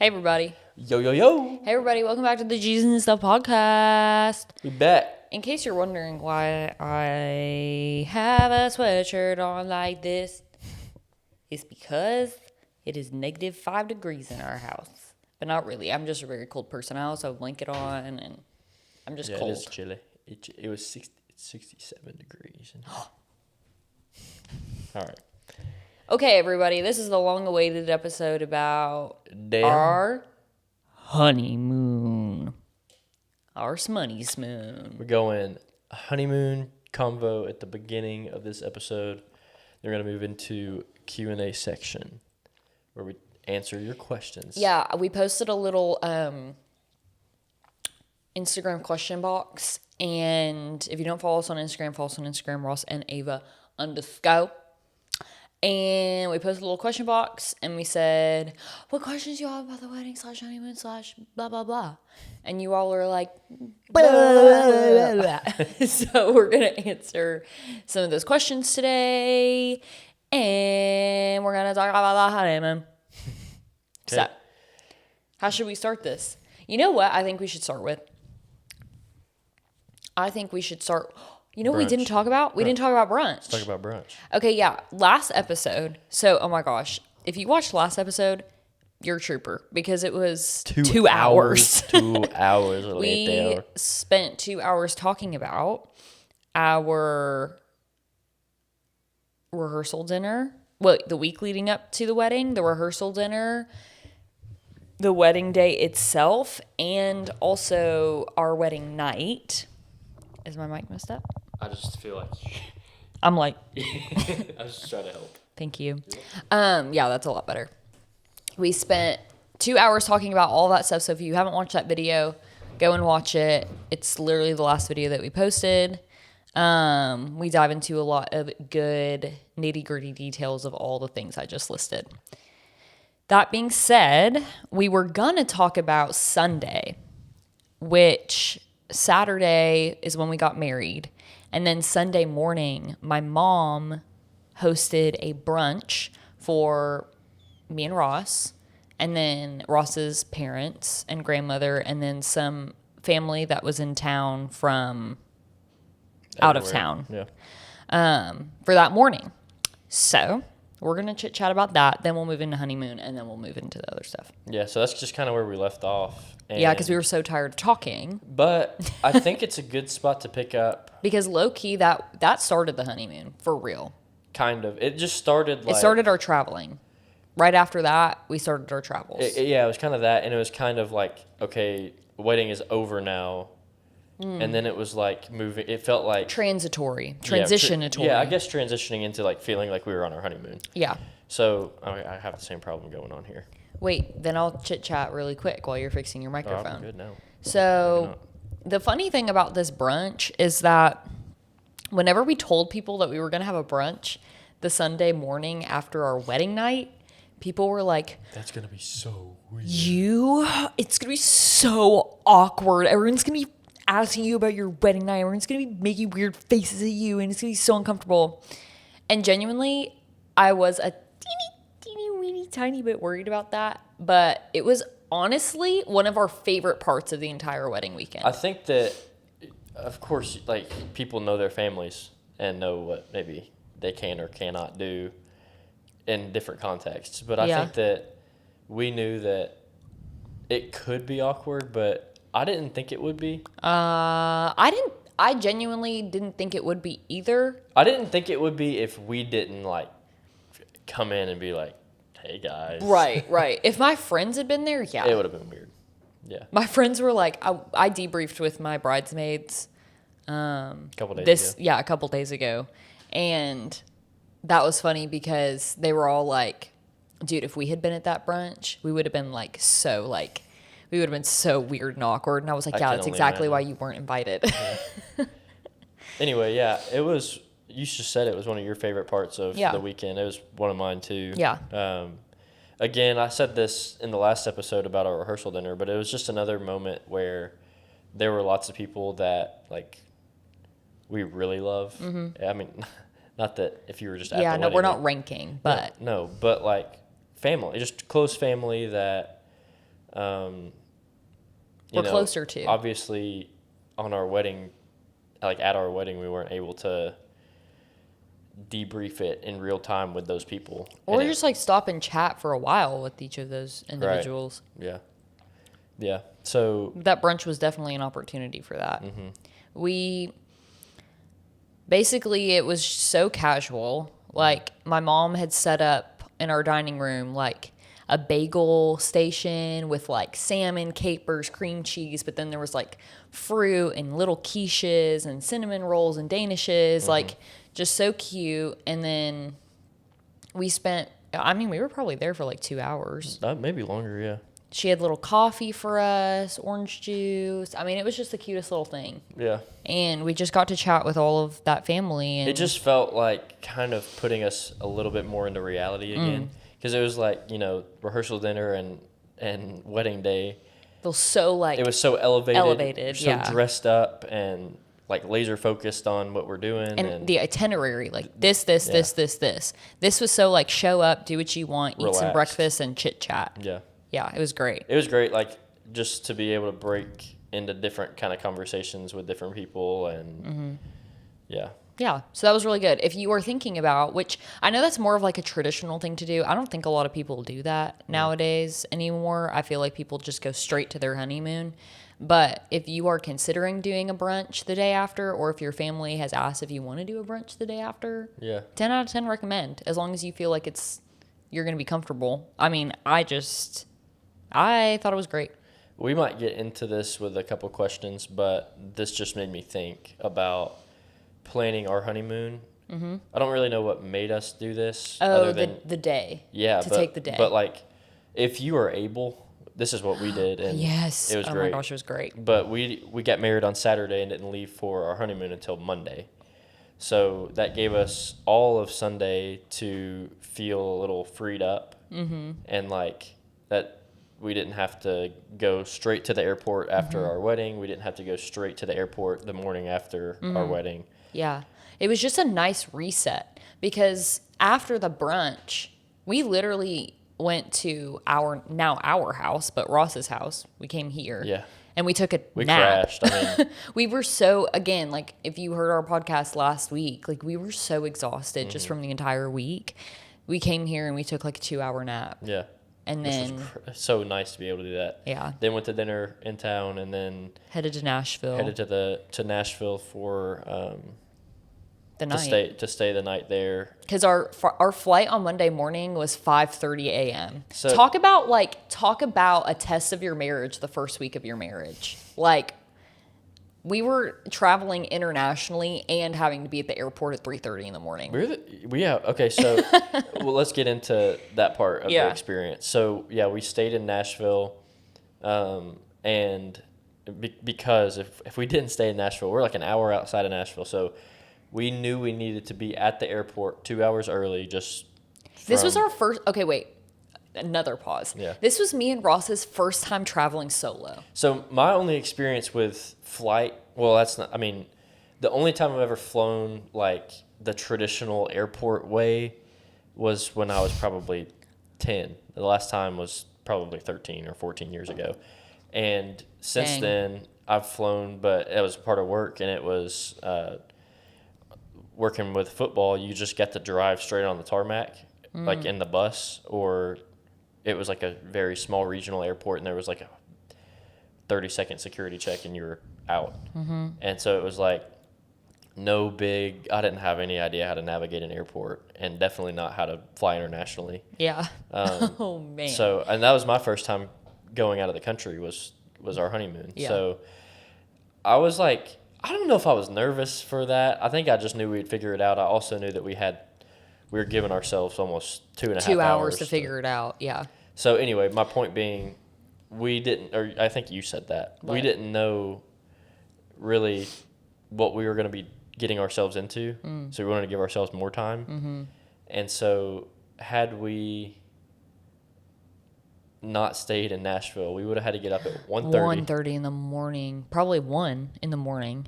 Hey, everybody. Yo, yo, yo. Hey, everybody. Welcome back to the Jesus and Stuff podcast. We back. In case you're wondering why I have a sweatshirt on like this, it's because it is negative 5 degrees in our house. But not really. I'm just a very cold person. I also have a blanket on, and I'm just cold. It is chilly. It was 67 degrees. All right. Okay, everybody. This is the long-awaited episode about our honeymoon. Our smoney's moon. We're going honeymoon convo at the beginning of this episode. They're going to move into Q&A section where we answer your questions. Yeah, we posted a little Instagram question box. And if you don't follow us on Instagram, Ross and Ava _. And we posted a little question box and we said, what questions do you have about the wedding / honeymoon / blah, blah, blah. And you all are like, blah, blah, blah, blah. So we're going to answer some of those questions today. And we're going to talk about the honeymoon. Okay. So, how should we start this? You know what I think we should start with? You know what we didn't talk about? We didn't talk about brunch. Let's talk about brunch. Okay, yeah. Last episode. So, oh my gosh. If you watched last episode, you're a trooper because it was 2 hours. 2 hours. We spent 2 hours talking about our rehearsal dinner. Well, the week leading up to the wedding, the rehearsal dinner, the wedding day itself, and also our wedding night. Is my mic messed up? I just feel like... I'm like... I was just trying to help. Thank you. Yeah, that's a lot better. We spent 2 hours talking about all that stuff. So if you haven't watched that video, go and watch it. It's literally the last video that we posted. We dive into a lot of good nitty-gritty details of all the things I just listed. That being said, we were going to talk about Sunday, which Saturday is when we got married. And then Sunday morning, my mom hosted a brunch for me and Ross, and then Ross's parents and grandmother, and then some family that was in town from out of town. Yeah. For that morning. So we're going to chit-chat about that. Then we'll move into honeymoon, and then we'll move into the other stuff. Yeah, so that's just kind of where we left off. Yeah, because we were so tired of talking. But I think it's a good spot to pick up. Because low-key, that started the honeymoon, for real. Kind of. It just started like... It started our traveling. Right after that, we started our travels. It was kind of that, and it was kind of like, okay, wedding is over now. And then it was like moving, it felt like... Transitionatory. Yeah, I guess transitioning into like feeling like we were on our honeymoon. Yeah. So I have the same problem going on here. Wait, then I'll chit-chat really quick while you're fixing your microphone. I'm good now. So the funny thing about this brunch is that whenever we told people that we were going to have a brunch the Sunday morning after our wedding night, people were like, that's going to be so weird. It's going to be so awkward. Everyone's going to be asking you about your wedding night. Everyone's going to be making weird faces at you, and it's going to be so uncomfortable. And genuinely, I was a tiny bit worried about that, but it was honestly one of our favorite parts of the entire wedding weekend. I think that, of course, like, people know their families and know what maybe they can or cannot do in different contexts. But I think that we knew that it could be awkward, but I didn't think it would be. I genuinely didn't think it would be either. I didn't think it would be if we didn't, like, come in and be like, hey, guys. Right. If my friends had been there, yeah. It would have been weird. Yeah. My friends were like, I debriefed with my bridesmaids. A couple days ago. Yeah, a couple days ago. And that was funny because they were all like, dude, if we had been at that brunch, we would have been so weird and awkward. And I was like, yeah, that's exactly why you weren't invited. Yeah. Anyway, yeah, it was... You just said it was one of your favorite parts of the weekend. It was one of mine, too. Yeah. Again, I said this in the last episode about our rehearsal dinner, but it was just another moment where there were lots of people that, like, we really love. Mm-hmm. I mean, not that if you were just at the wedding. Yeah, no, we're not ranking, but... No, but, like, family. Just close family that We're closer to. Obviously, on our wedding, like at our wedding, we weren't able to debrief it in real time with those people. Or just like stop and chat for a while with each of those individuals. Right. Yeah. Yeah. So that brunch was definitely an opportunity for that. Mm-hmm. Basically, it was so casual. Like, my mom had set up in our dining room, like, a bagel station with, like, salmon, capers, cream cheese. But then there was, like, fruit and little quiches and cinnamon rolls and danishes. Mm-hmm. Like, just so cute. And then we were probably there for, like, 2 hours. Maybe longer, yeah. She had little coffee for us, orange juice. I mean, it was just the cutest little thing. Yeah. And we just got to chat with all of that family. And it just felt like kind of putting us a little bit more into reality again. Because it was like, rehearsal dinner and wedding day. It was so elevated. So dressed up and like laser focused on what we're doing. And the itinerary, like this. This was so like show up, do what you want, eat some breakfast and chit chat. Yeah. Yeah, it was great. It was great, like, just to be able to break into different kind of conversations with different people, and, yeah. Yeah, so that was really good. If you are thinking about, which I know that's more of like a traditional thing to do. I don't think a lot of people do that nowadays anymore. I feel like people just go straight to their honeymoon. But if you are considering doing a brunch the day after, or if your family has asked if you want to do a brunch the day after, 10 out of 10 recommend, as long as you feel like you're going to be comfortable. I mean, I thought it was great. We might get into this with a couple questions, but this just made me think about planning our honeymoon. Mm-hmm. I don't really know what made us do this. Oh, the day. Yeah. Take the day. But, like, if you are able, this is what we did. And yes. It was great. Oh, my gosh, it was great. But we got married on Saturday and didn't leave for our honeymoon until Monday. So that gave us all of Sunday to feel a little freed up. Mm-hmm. And, like, that we didn't have to go straight to the airport after our wedding. We didn't have to go straight to the airport the morning after our wedding. Yeah. It was just a nice reset because after the brunch, we literally went to our house, but Ross's house. We came here. Yeah. And we took a nap. We crashed. We were so, again, like if you heard our podcast last week, like we were so exhausted just from the entire week. We came here and we took like a 2-hour nap. Yeah. And then was so nice to be able to do that. Yeah. Then went to dinner in town, and then headed to Nashville. To Nashville for the night to stay the night there. Because our flight on Monday morning was 5:30 a.m. So talk about a test of your marriage the first week of your marriage. Like, we were traveling internationally and having to be at the airport at 3:30 in the morning. Okay, so well, let's get into that part of the experience. So, we stayed in Nashville, and because if we didn't stay in Nashville, we're like an hour outside of Nashville, so we knew we needed to be at the airport 2 hours early. This was our first. Okay, wait. Another pause. Yeah. This was me and Ross's first time traveling solo. So my only experience with flight, the only time I've ever flown like the traditional airport way was when I was probably 10. The last time was probably 13 or 14 years ago. And since then I've flown, but it was part of work, and it was working with football. You just get to drive straight on the tarmac, like in the bus, or it was like a very small regional airport, and there was like a 30-second security check, and you were out. Mm-hmm. And so it was like I didn't have any idea how to navigate an airport, and definitely not how to fly internationally. Yeah. Oh, man. So, and that was my first time going out of the country was our honeymoon. Yeah. So I was like, I don't know if I was nervous for that. I think I just knew we'd figure it out. I also knew that we were giving ourselves almost 2.5 hours to figure it out. Yeah. So anyway, my point being, we didn't, or I think you said that, we didn't know really what we were going to be getting ourselves into. So we wanted to give ourselves more time. Mm-hmm. And so had we not stayed in Nashville, we would have had to get up at 1:30. 1:30 in the morning, probably 1 in the morning.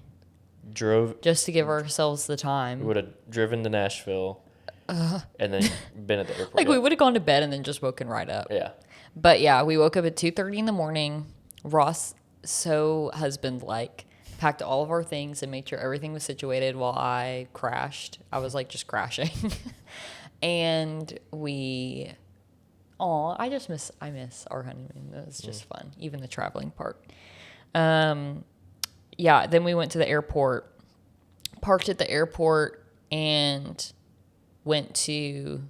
Drove. Just to give ourselves the time. We would have driven to Nashville. And then been at the airport. We would have gone to bed and then just woken right up. Yeah. But yeah, we woke up at 2:30 in the morning. Ross, so husband-like, packed all of our things and made sure everything was situated while I crashed. I was like just crashing. And I miss our honeymoon. It was just fun, even the traveling part. Yeah, then we went to the airport, parked at the airport, and went to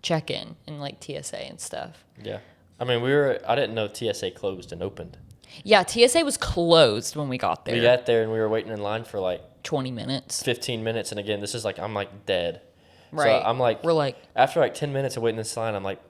check in and like TSA and stuff. Yeah. I mean, I didn't know TSA closed and opened. Yeah, TSA was closed when we got there. We got there and we were waiting in line for like 20 minutes. 15 minutes. And again, this is like, I'm like dead. Right. So I'm like, we're like, after like 10 minutes of waiting in this line, I'm like,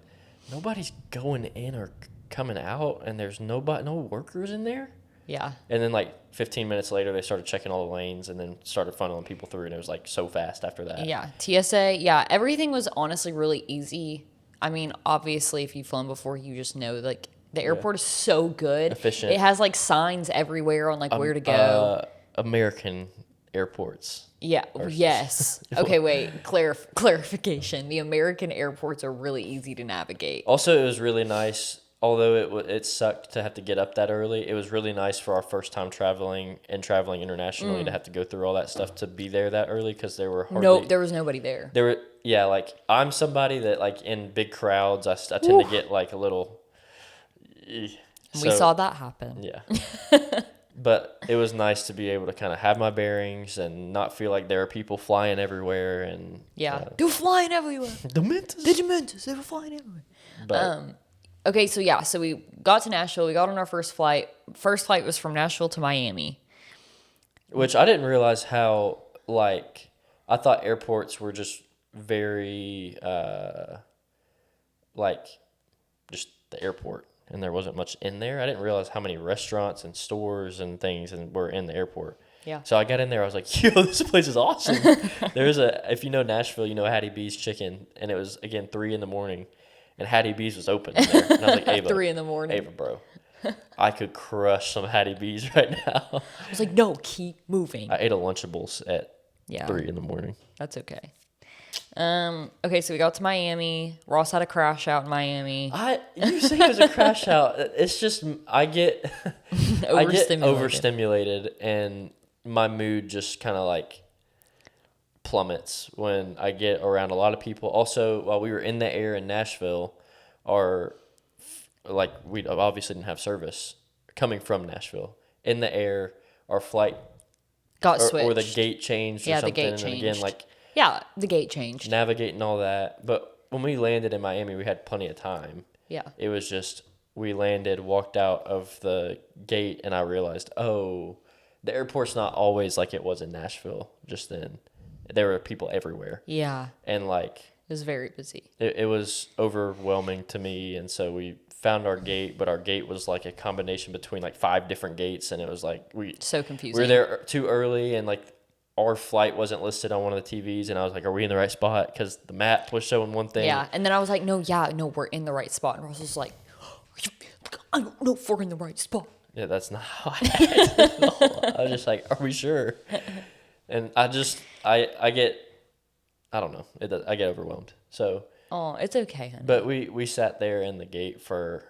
nobody's going in or coming out and there's no workers in there. yeah. And then like 15 minutes later, they started checking all the lanes and then started funneling people through. And it was like so fast after that. Yeah. TSA. Yeah. Everything was honestly really easy. I mean, obviously, if you've flown before, you just know like the airport is so good. Efficient. It has like signs everywhere on like where to go. American airports. Yeah. Yes. Okay. Wait. Clarification. The American airports are really easy to navigate. Also, it was really nice. Although it sucked to have to get up that early, it was really nice for our first time traveling internationally to have to go through all that stuff to be there that early because there were there was nobody there. Like I'm somebody that like in big crowds I tend to get like a little. We saw that happen. Yeah. But it was nice to be able to kind of have my bearings and not feel like there are people flying everywhere and they were flying everywhere. The Dementors, they were flying everywhere. But okay, so we got to Nashville. We got on our first flight. First flight was from Nashville to Miami, which I didn't realize how like I thought airports were just very like just the airport. And there wasn't much in there. I didn't realize how many restaurants and stores and things were in the airport. Yeah. So I got in there. I was like, yo, this place is awesome. If you know Nashville, you know Hattie B's Chicken. And it was, again, 3 a.m. And Hattie B's was open in there. And I was like, Ava. 3 a.m. Ava, bro. I could crush some Hattie B's right now. I was like, no, keep moving. I ate a Lunchables at 3 a.m. That's okay. Okay, so we got to Miami. Ross had a crash out in Miami. You say it was a crash out. It's just I get overstimulated and my mood just kind of like plummets when I get around a lot of people. Also, while we were in the air in Nashville, we obviously didn't have service coming from Nashville. In the air, our flight got switched. Or the gate changed or something. The gate changed. And again, the gate changed. Navigating all that. But when we landed in Miami, we had plenty of time. Yeah. It was just, we landed, walked out of the gate, and I realized, the airport's not always like it was in Nashville just then. There were people everywhere. Yeah. And it was very busy. It was overwhelming to me. And so we found our gate, but our gate was like a combination between like 5 different gates. And it was like, so confusing. We were there too early and like, our flight wasn't listed on one of the TVs, and I was like, are we in the right spot? Because the map was showing one thing. Yeah, and then I was like, no, we're in the right spot. And Ross was like, I don't know if we're in the right spot. Yeah, that's not how I acted at all. I was just like, are we sure? And I get, I don't know. I get overwhelmed. So. Oh, it's okay, honey. But we sat there in the gate for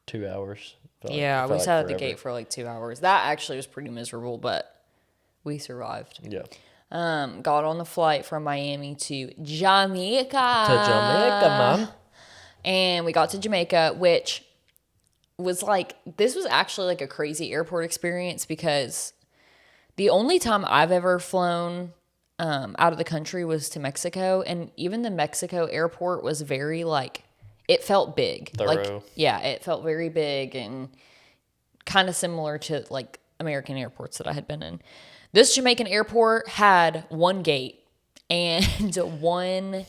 2 hours. We sat at the gate for like 2 hours. That actually was pretty miserable, but we survived. Yeah. Got on the flight from Miami to Jamaica. Mom. And we got to Jamaica, which was this was actually like a crazy airport experience because the only time I've ever flown out of the country was to Mexico. And even the Mexico airport was very it felt big. Thorough. It felt very big and kind of similar to American airports that I had been in. This Jamaican airport had one gate and one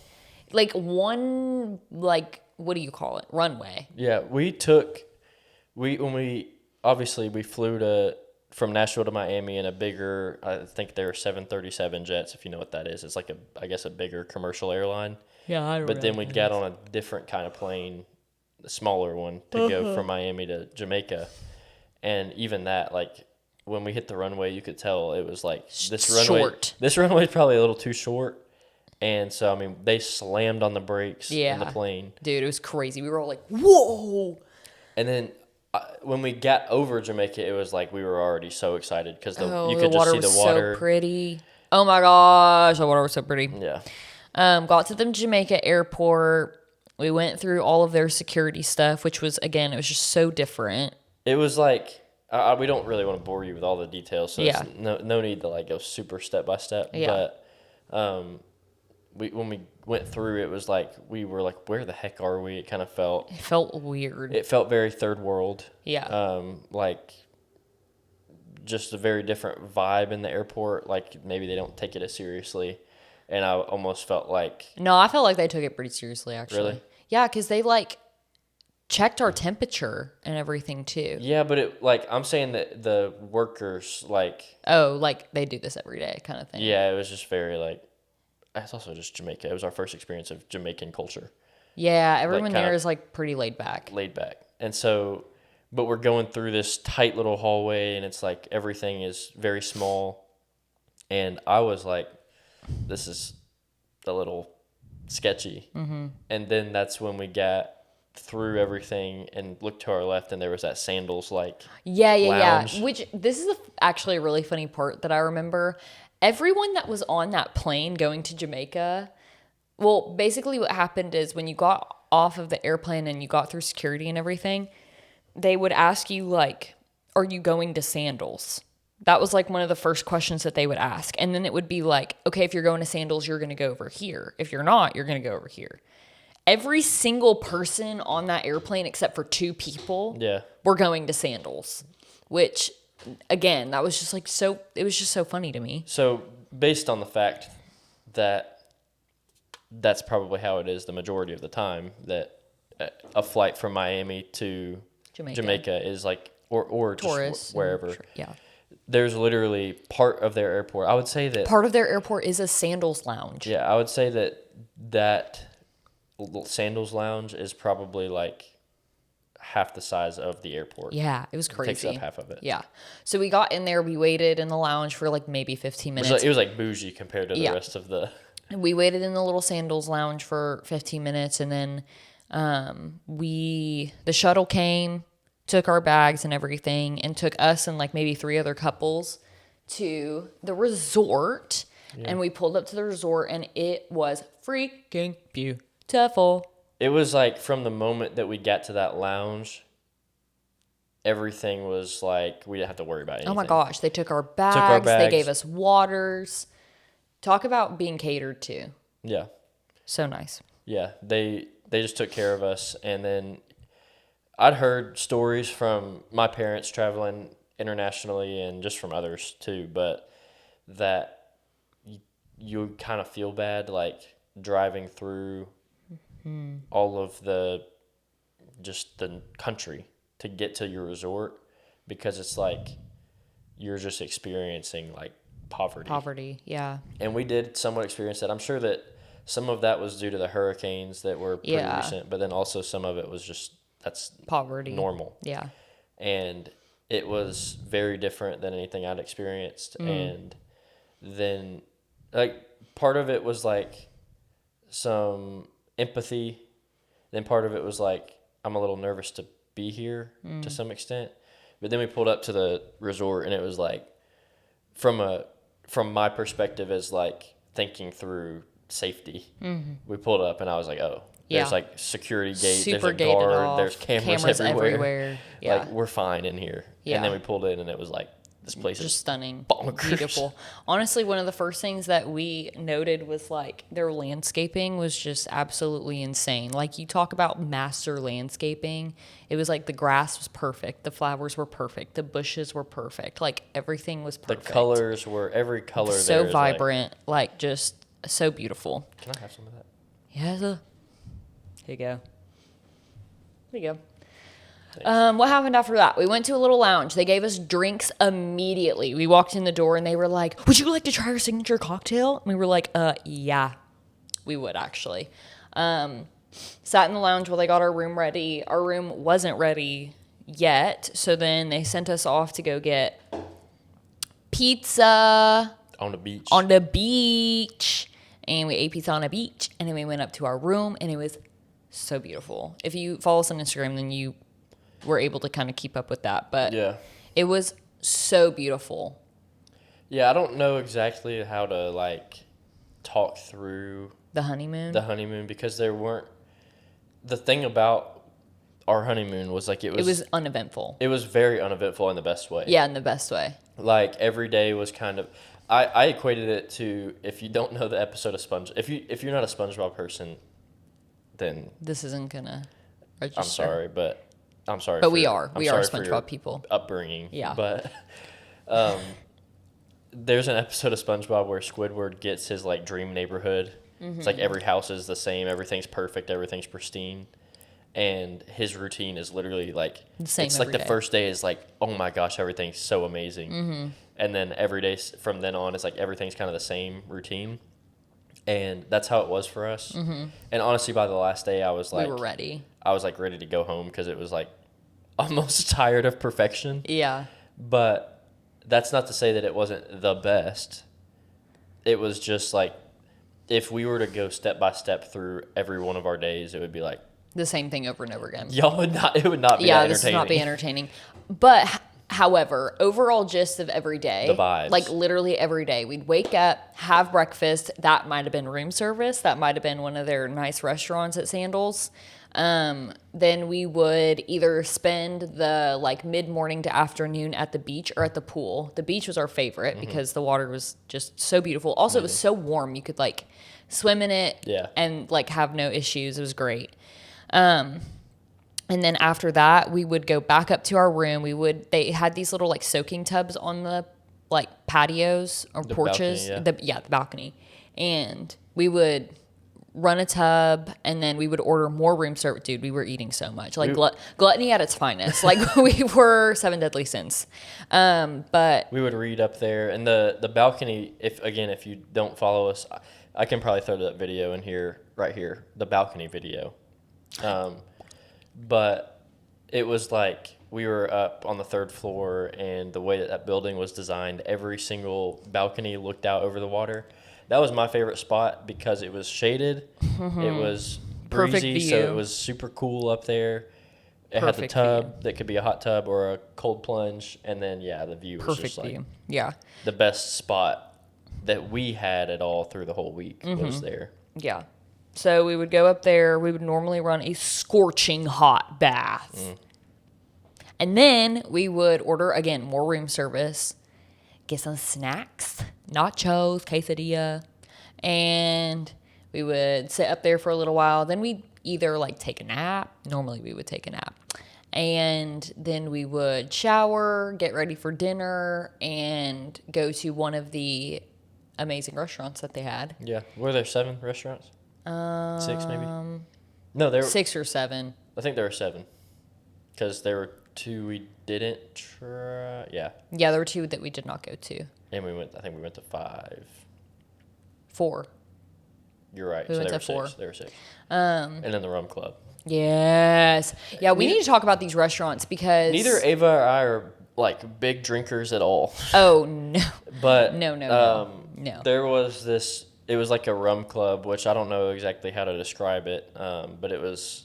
what do you call it? Runway. Yeah, we flew from Nashville to Miami in a bigger, I think they were 737 jets, if you know what that is. It's like a bigger commercial airline. Yeah, I don't know. But then we got on a different kind of plane, a smaller one, to go from Miami to Jamaica. And even that, when we hit the runway, you could tell it was this runway. Short. This runway is probably a little too short, And so, I mean, they slammed on the brakes in the plane. Dude, it was crazy. We were all like, whoa. And then when we got over Jamaica, it was like we were already so excited because you could the water just see the water. Was so pretty. Oh my gosh, the water was so pretty. Yeah. Got to the Jamaica airport. We went through all of their security stuff, which was, again, it was just so different. It was like, we don't really want to bore you with all the details, so there's no need to like go super step by step. Yeah. But when we went through, it was like we were like, where the heck are we? It kind of felt. It felt weird. It felt very third world. Yeah. Like just a very different vibe in the airport. Like maybe they don't take it as seriously, and I almost felt like. No, I felt like they took it pretty seriously, actually. Really? Yeah, because they like checked our temperature and everything too. Yeah, but it like I'm saying that the workers like. Oh, like they do this every day, kind of thing. Yeah, it was just very like. It's also just Jamaica. It was our first experience of Jamaican culture. Yeah, everyone there is like pretty laid back. Laid back. And so, but we're going through this tight little hallway and it's like everything is very small. And I was like, this is a little sketchy. Mm-hmm. And then that's when we got through everything and looked to our left and there was that sandals like lounge. Which this is actually a really funny part that I remember. Everyone that was on that plane going to Jamaica, well, basically what happened is when you got off of the airplane and you got through security and everything, they would ask you like, are you going to Sandals? That was like one of the first questions that they would ask. And then it would be like, okay, if you're going to Sandals, you're going to go over here. If you're not, you're going to go over here. Every single person on that airplane, except for 2 people, were going to Sandals, which... Again, that was just like so, it was just so funny to me. So based on the fact that that's probably how it is the majority of the time, that a flight from Miami to Jamaica is like, or tourists, just wherever. Sure, yeah. There's literally part of their airport. I would say that. Part of their airport is a Sandals lounge. Yeah, I would say that Sandals lounge is probably like half the size of the airport. Yeah, it was crazy. It takes up half of it. Yeah. So we got in there, we waited in the lounge for like maybe 15 minutes. It was like bougie compared to the rest of the... We waited in the little Sandals lounge for 15 minutes and then the shuttle came, took our bags and everything and took us and like maybe 3 other couples to the resort. Yeah. And we pulled up to the resort and it was freaking beautiful. It was like from the moment that we got to that lounge, everything was like we didn't have to worry about anything. Oh my gosh, they took our bags. They gave us waters. Talk about being catered to. Yeah. So nice. Yeah, they just took care of us. And then I'd heard stories from my parents traveling internationally and just from others too, but that you kind of feel bad like driving through all of the country to get to your resort because it's like you're just experiencing like poverty. Yeah. And we did somewhat experience that. I'm sure that some of that was due to the hurricanes that were pretty recent, but then also some of it was just that's poverty, normal. Yeah. And it was very different than anything I'd experienced. And then like part of it was like some empathy, then part of it was like I'm a little nervous to be here to some extent, but then we pulled up to the resort and it was like from my perspective as like thinking through safety, we pulled up and I was like, oh, there's like security gate, super there's a guard, off, there's cameras everywhere. Yeah. Like we're fine in here. And then we pulled in and it was like this place just is stunning, bonkers. Beautiful. Honestly, one of the first things that we noted was like their landscaping was just absolutely insane. Like you talk about master landscaping, it was like the grass was perfect, the flowers were perfect, the bushes were perfect, like everything was perfect. The colors were every color so there is vibrant, like just so beautiful. Can I have some of that? Yeah. Here you go. There you go. What happened after that? We went to a little lounge. They gave us drinks immediately. We walked in the door and they were like, would you like to try our signature cocktail? And we were like, yeah, we would actually. Sat in the lounge while they got our room ready. Our room wasn't ready yet. So then they sent us off to go get pizza on the beach. and we ate pizza on a beach, and then we went up to our room, and it was so beautiful. If you follow us on Instagram, then you were able to kind of keep up with that. But yeah, it was so beautiful. Yeah, I don't know exactly how to like talk through the honeymoon because there weren't. The thing about our honeymoon was like it was uneventful. It was very uneventful in the best way. Yeah, in the best way. Like every day was kind of. I equated it to, if you don't know the episode of if you're not a SpongeBob person, then this isn't gonna register. I'm sorry. But we are SpongeBob people. Upbringing. Yeah. But there's an episode of SpongeBob where Squidward gets his like dream neighborhood. Mm-hmm. It's like every house is the same, everything's perfect, everything's pristine. And his routine is literally like the same. It's like the first day is like, oh my gosh, everything's so amazing. Mm-hmm. And then every day from then on, it's like everything's kind of the same routine. And that's how it was for us. Mm-hmm. And honestly, by the last day, I was like, we were ready. I was like ready to go home because it was like almost tired of perfection. Yeah. But that's not to say that it wasn't the best. It was just like, if we were to go step by step through every one of our days, it would be like the same thing over and over again. It would not be that entertaining. Yeah, this would not be entertaining. But however, overall gist of every day, the vibes, like literally every day, we'd wake up, have breakfast. That might have been room service. That might have been one of their nice restaurants at Sandals. Then we would either spend the like mid-morning to afternoon at the beach or at the pool. The beach was our favorite because the water was just so beautiful. Also, it was so warm. You could like swim in it and like have no issues. It was great. And then after that, we would go back up to our room. They had these little like soaking tubs on the like patios or porches. Balcony, the balcony. And we would run a tub, and then we would order more room service. Dude, we were eating so much. Like gluttony at its finest. Like we were 7 deadly sins. But we would read up there, and the balcony. If you don't follow us, I can probably throw that video in here, right here, the balcony video. But it was like we were up on the 3rd floor, and the way that building was designed, every single balcony looked out over the water. That was my favorite spot because it was shaded. Mm-hmm. It was breezy, so it was super cool up there. It had the tub that could be a hot tub or a cold plunge, and then the view was just like the best spot that we had at all through the whole week was there. Yeah. So we would go up there. We would normally run a scorching hot bath. And then we would order, again, more room service, get some snacks, nachos, quesadilla, and we would sit up there for a little while. Then we'd either like take a nap. Normally we would take a nap. And then we would shower, get ready for dinner, and go to one of the amazing restaurants that they had. Yeah. Were there 7 restaurants? 6 maybe? No, there were 6 or 7. I think there were 7. Because there were 2 we didn't try. Yeah. Yeah, there were 2 that we did not go to. And I think we went to 5. 4. You're right. We went to 4. There were 6. And then the Rum Club. Yes. Yeah, we need to talk about these restaurants because neither Ava or I are like big drinkers at all. Oh no. But no. There was this. It was like a rum club, which I don't know exactly how to describe it. But it was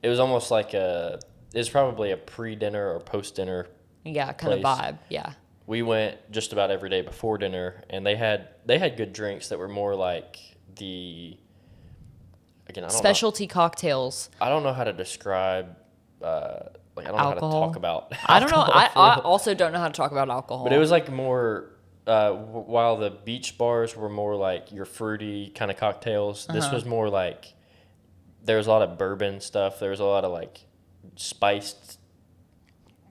almost like it's probably a pre-dinner or post-dinner. Yeah, kind of vibe. Yeah. We went just about every day before dinner, and they had good drinks that were more like the. Again, I don't specialty cocktails. I don't know how to describe. I don't know how to talk about. I don't know. I also don't know how to talk about alcohol. But it was like more. While the beach bars were more like your fruity kind of cocktails, this was more like there was a lot of bourbon stuff. There was a lot of like spiced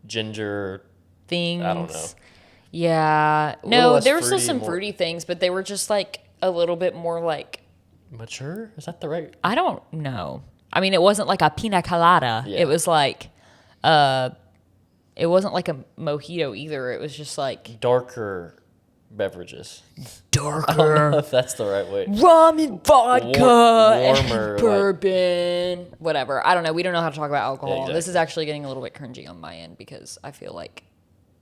ginger things. I don't know. Yeah. No, there were still some fruity things, but they were just like a little bit more like mature. Is that the right? I don't know. I mean, it wasn't like a pina colada. Yeah. It was like it wasn't like a mojito either. It was just like darker beverages. Darker. I don't know if that's the right way. Rum and vodka, warmer, and bourbon, whatever. I don't know. We don't know how to talk about alcohol. Yeah, exactly. This is actually getting a little bit cringy on my end because I feel like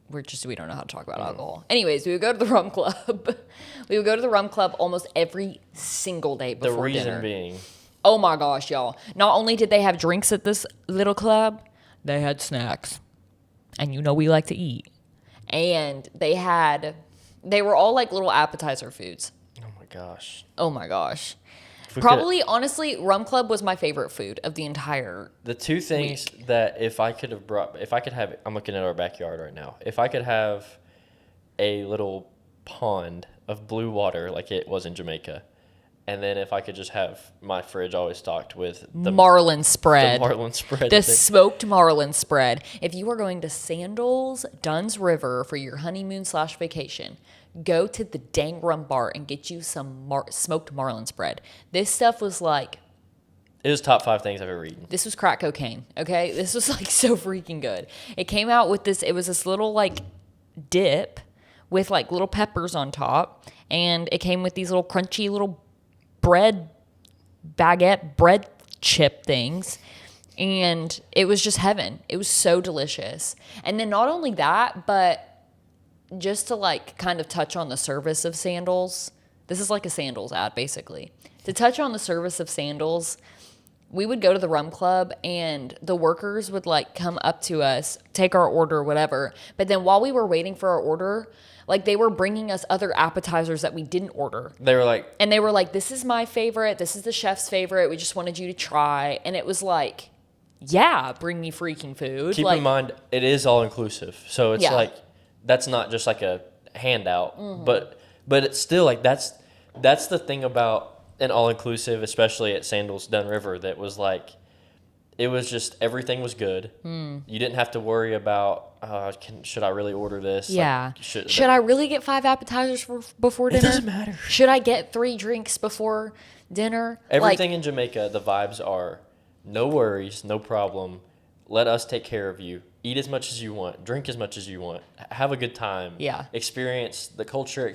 we don't know how to talk about alcohol. Anyways, we would go to the rum club. We would go to the rum club almost every single day before dinner. The reason being, oh my gosh, y'all! Not only did they have drinks at this little club, they had snacks, and you know we like to eat. And they were all like little appetizer foods. oh my gosh. Oh my gosh. Probably, honestly, Rum Club was my favorite food of the entire The two things that if I could have, I'm looking at our backyard right now. If I could have a little pond of blue water like it was in Jamaica, and then if I could just have my fridge always stocked with the marlin spread. The marlin spread. The smoked marlin spread. If you are going to Sandals, Dunn's River for your honeymoon/vacation, go to the Dang Rum Bar and get you some smoked marlin spread. This stuff was like... It was top 5 things I've ever eaten. This was crack cocaine, okay? This was like so freaking good. It came out with this... It was this little like dip with like little peppers on top. And it came with these little crunchy little baguette bread chip things. And it was just heaven. It was so delicious. And then not only that, but... just to like kind of touch on the service of Sandals, this is like a Sandals ad basically. To touch on the service of Sandals, we would go to the rum club and the workers would like come up to us, take our order, whatever. But then while we were waiting for our order, like they were bringing us other appetizers that we didn't order. They were like, this is my favorite. This is the chef's favorite. We just wanted you to try. And it was like, yeah, bring me freaking food. Keep in mind, it is all inclusive. So it's like, that's not just like a handout, but it's still like that's the thing about an all-inclusive, especially at Sandals Dun River, that was like, it was just, everything was good. You didn't have to worry about, should I really order this? Yeah. Like, should I really get 5 appetizers before dinner? It doesn't matter. Should I get 3 drinks before dinner? Everything in Jamaica, the vibes are no worries, no problem. Let us take care of you. Eat as much as you want. Drink as much as you want. Have a good time. Yeah. Experience the culture.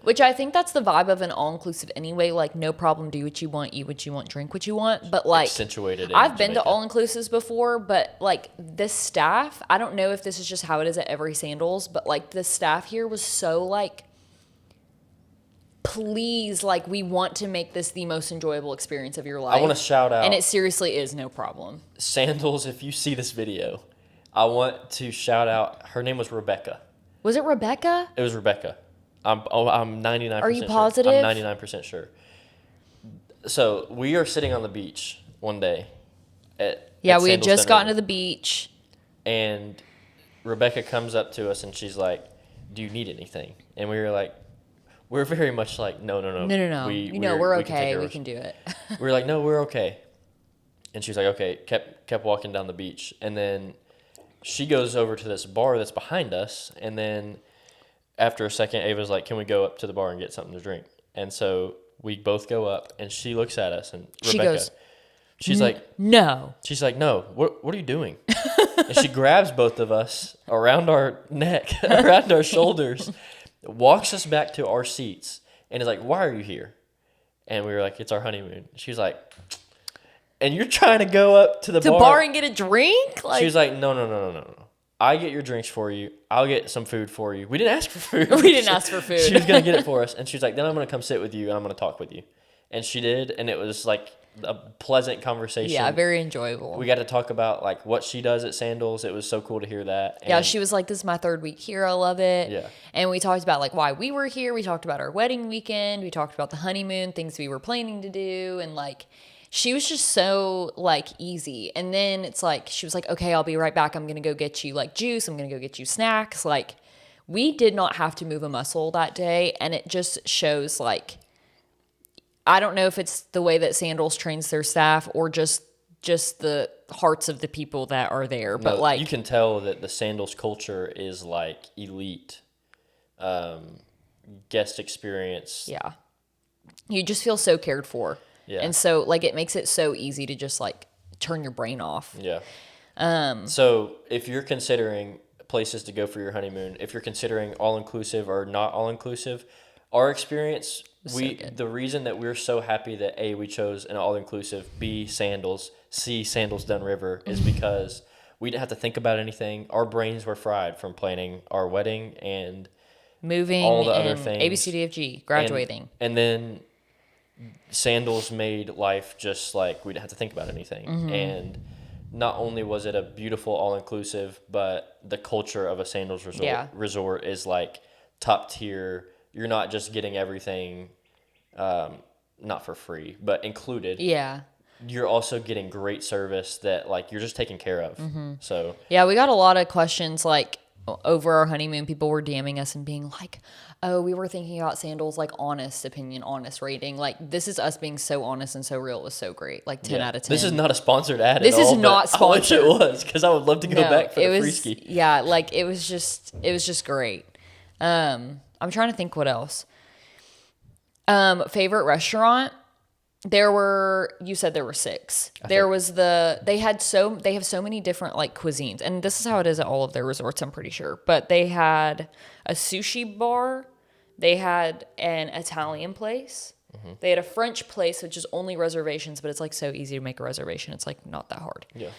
Which I think that's the vibe of an all-inclusive anyway. Like, no problem. Do what you want. Eat what you want. Drink what you want. But, like... accentuated. I've been to all-inclusives before, but, like, this staff... I don't know if this is just how it is at every Sandals, but, like, the staff here was so, like... Please, like, we want to make this the most enjoyable experience of your life. I want to shout out... And it seriously is no problem. Sandals, if you see this video... I want to shout out, her name was Rebecca. Was it Rebecca? It was Rebecca. I'm 99% sure. Are you positive? I'm 99% sure. So we are sitting on the beach one day. We had just gotten to the beach. And Rebecca comes up to us and she's like, do you need anything? And we were like, we're very much like, no. No. We're okay. We can do it. We were like, no, we're okay. And she was like, okay, kept walking down the beach. And then... she goes over to this bar that's behind us, and then after a second, Ava's like, can we go up to the bar and get something to drink? And so we both go up, and she looks at us, and Rebecca, she's like, no. She's like, no, what are you doing? And she grabs both of us around our neck, around our shoulders, walks us back to our seats, and is like, why are you here? And we were like, it's our honeymoon. She was like... And you're trying to go up to the bar and get a drink? Like, she was like, no. I get your drinks for you. I'll get some food for you. We didn't ask for food. We didn't ask for food. She was going to get it for us. And she was like, then I'm going to come sit with you and I'm going to talk with you. And she did. And it was like a pleasant conversation. Yeah, very enjoyable. We got to talk about like what she does at Sandals. It was so cool to hear that. And yeah, she was like, this is my 3rd week here. I love it. Yeah. And we talked about like why we were here. We talked about our wedding weekend. We talked about the honeymoon, things we were planning to do. And like... she was just so, like, easy. And then it's like, she was like, okay, I'll be right back. I'm going to go get you, like, juice. I'm going to go get you snacks. Like, we did not have to move a muscle that day. And it just shows, like, I don't know if it's the way that Sandals trains their staff or just the hearts of the people that are there. But, like... you can tell that the Sandals culture is, like, elite guest experience. Yeah. You just feel so cared for. Yeah. And so, like, it makes it so easy to just, like, turn your brain off. Yeah. So, if you're considering places to go for your honeymoon, if you're considering all-inclusive or not all-inclusive, our experience, the reason that we're so happy that, A, we chose an all-inclusive, B, Sandals, C, Sandals Dun River, is because We didn't have to think about anything. Our brains were fried from planning our wedding and moving, all the and other things. ABCDFG, graduating. And then sandals made life just like we didn't have to think about anything. And not only was it a beautiful all-inclusive, but the culture of a sandals resort is like top tier. You're not just getting everything, not for free, but included. Yeah. You're also getting great service that like you're just taken care of. So yeah, we got a lot of questions like over our honeymoon. People were DMing us and being like, "Oh, we were thinking about sandals, like honest opinion, honest rating. Like this is us being so honest and so real. It was so great. Like 10 out of 10. This is not a sponsored ad. This at all, is not sponsored. I wish it was because I would love to go back for the free ski. Yeah, like it was just great. I'm trying to think what else. Favorite restaurant. You said there were 6. They have so many different like cuisines, and this is how it is at all of their resorts, I'm pretty sure. But they had a sushi bar, they had an Italian place, they had a French place, which is only reservations, but it's like so easy to make a reservation. It's like not that hard. Yeah.